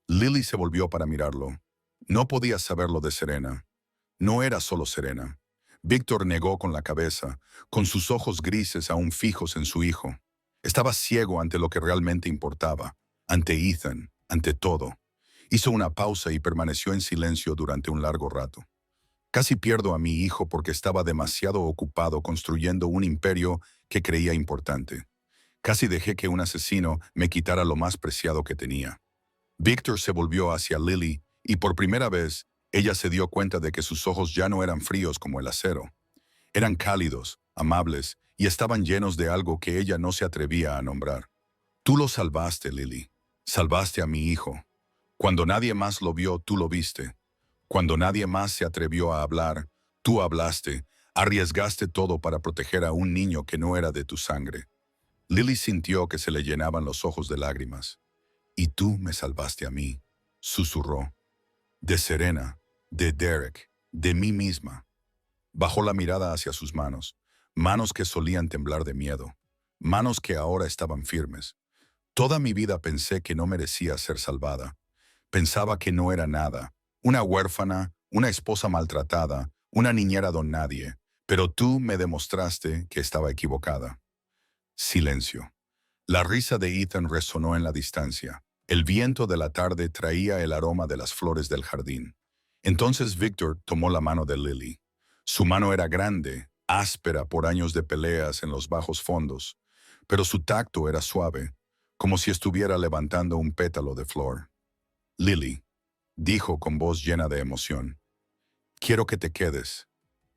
Speaker 1: Lily se volvió para mirarlo. No podía saberlo de Serena. No era solo Serena. Victor negó con la cabeza, con sus ojos grises aún fijos en su hijo. Estaba ciego ante lo que realmente importaba, ante Ethan, ante todo. Hizo una pausa y permaneció en silencio durante un largo rato. Casi pierdo a mi hijo porque estaba demasiado ocupado construyendo un imperio que creía importante. Casi dejé que un asesino me quitara lo más preciado que tenía. Victor se volvió hacia Lily y por primera vez ella se dio cuenta de que sus ojos ya no eran fríos como el acero. Eran cálidos, amables y estaban llenos de algo que ella no se atrevía a nombrar. Tú lo salvaste, Lily. Salvaste a mi hijo. Cuando nadie más lo vio, tú lo viste. Cuando nadie más se atrevió a hablar, tú hablaste, arriesgaste todo para proteger a un niño que no era de tu sangre. Lily sintió que se le llenaban los ojos de lágrimas. Y tú me salvaste a mí, susurró. De Serena, de Derek, de mí misma. Bajó la mirada hacia sus manos, manos que solían temblar de miedo, manos que ahora estaban firmes. Toda mi vida pensé que no merecía ser salvada. Pensaba que no era nada, una huérfana, una esposa maltratada, una niñera don nadie, pero tú me demostraste que estaba equivocada. Silencio. La risa de Ethan resonó en la distancia. El viento de la tarde traía el aroma de las flores del jardín. Entonces Victor tomó la mano de Lily. Su mano era grande, áspera por años de peleas en los bajos fondos, pero su tacto era suave, como si estuviera levantando un pétalo de flor. Lily, dijo con voz llena de emoción, quiero que te quedes,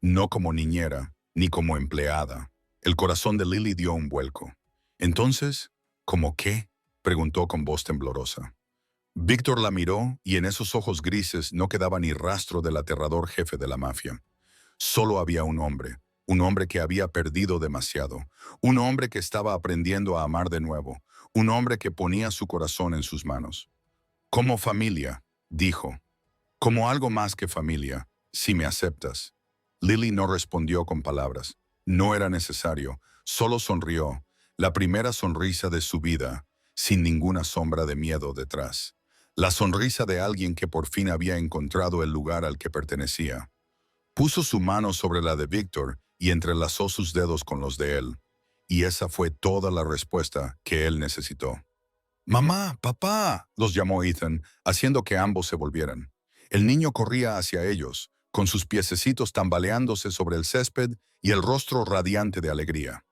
Speaker 1: no como niñera, ni como empleada. El corazón de Lily dio un vuelco. Entonces, ¿cómo qué? Preguntó con voz temblorosa. Víctor la miró y en esos ojos grises no quedaba ni rastro del aterrador jefe de la mafia. Solo había un hombre que había perdido demasiado, un hombre que estaba aprendiendo a amar de nuevo, un hombre que ponía su corazón en sus manos. Como familia, dijo. Como algo más que familia, si me aceptas. Lily no respondió con palabras. No era necesario, solo sonrió, la primera sonrisa de su vida, sin ninguna sombra de miedo detrás. La sonrisa de alguien que por fin había encontrado el lugar al que pertenecía. Puso su mano sobre la de Víctor y entrelazó sus dedos con los de él. Y esa fue toda la respuesta que él necesitó. «Mamá, papá», los llamó Ethan, haciendo que ambos se volvieran. El niño corría hacia ellos, con sus piececitos tambaleándose sobre el césped y el rostro radiante de alegría.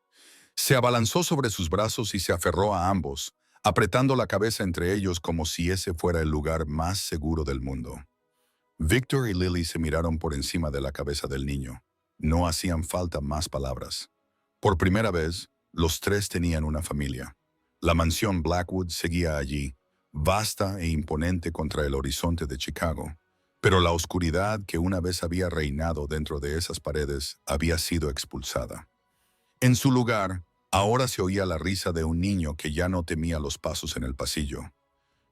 Speaker 1: Se abalanzó sobre sus brazos y se aferró a ambos, apretando la cabeza entre ellos como si ese fuera el lugar más seguro del mundo. Victor y Lily se miraron por encima de la cabeza del niño. No hacían falta más palabras. Por primera vez, los tres tenían una familia. La mansión Blackwood seguía allí, vasta e imponente contra el horizonte de Chicago. Pero la oscuridad que una vez había reinado dentro de esas paredes había sido expulsada. En su lugar, ahora se oía la risa de un niño que ya no temía los pasos en el pasillo.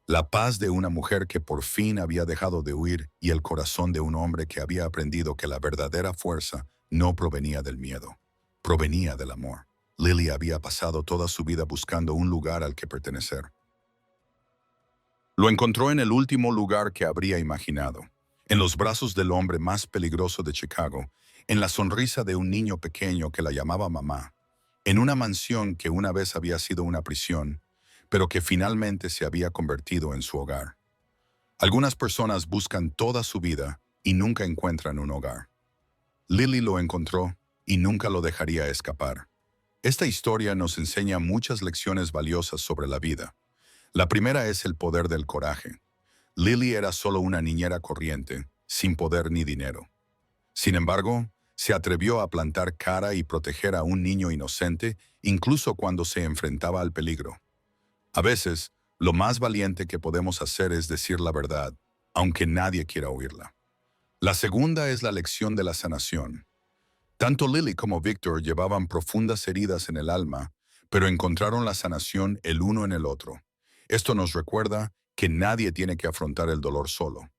Speaker 1: La paz de una mujer que por fin había dejado de huir y el corazón de un hombre que había aprendido que la verdadera fuerza no provenía del miedo, provenía del amor. Lily había pasado toda su vida buscando un lugar al que pertenecer. Lo encontró en el último lugar que habría imaginado, en los brazos del hombre más peligroso de Chicago, en la sonrisa de un niño pequeño que la llamaba mamá, en una mansión que una vez había sido una prisión, pero que finalmente se había convertido en su hogar. Algunas personas buscan toda su vida y nunca encuentran un hogar. Lily lo encontró y nunca lo dejaría escapar. Esta historia nos enseña muchas lecciones valiosas sobre la vida. La primera es el poder del coraje. Lily era solo una niñera corriente, sin poder ni dinero. Sin embargo, se atrevió a plantar cara y proteger a un niño inocente, incluso cuando se enfrentaba al peligro. A veces, lo más valiente que podemos hacer es decir la verdad, aunque nadie quiera oírla. La segunda es la lección de la sanación. Tanto Lily como Victor llevaban profundas heridas en el alma, pero encontraron la sanación el uno en el otro. Esto nos recuerda que nadie tiene que afrontar el dolor solo.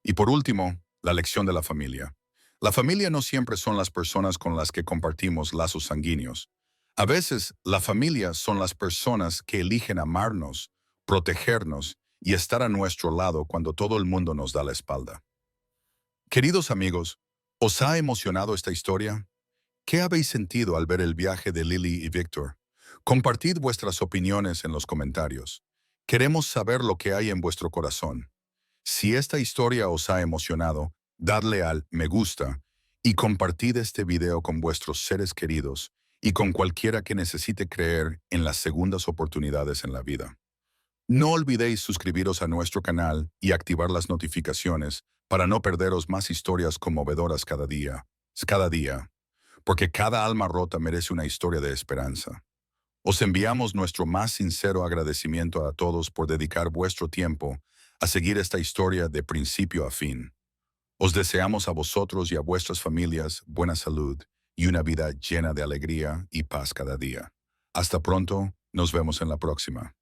Speaker 1: Y por último, la lección de la familia. La familia no siempre son las personas con las que compartimos lazos sanguíneos. A veces, la familia son las personas que eligen amarnos, protegernos y estar a nuestro lado cuando todo el mundo nos da la espalda. Queridos amigos, ¿os ha emocionado esta historia? ¿Qué habéis sentido al ver el viaje de Lily y Victor? Compartid vuestras opiniones en los comentarios. Queremos saber lo que hay en vuestro corazón. Si esta historia os ha emocionado, dadle al me gusta y compartid este video con vuestros seres queridos y con cualquiera que necesite creer en las segundas oportunidades en la vida. No olvidéis suscribiros a nuestro canal y activar las notificaciones para no perderos más historias conmovedoras cada día, porque cada alma rota merece una historia de esperanza. Os enviamos nuestro más sincero agradecimiento a todos por dedicar vuestro tiempo a seguir esta historia de principio a fin. Os deseamos a vosotros y a vuestras familias buena salud y una vida llena de alegría y paz cada día. Hasta pronto, nos vemos en la próxima.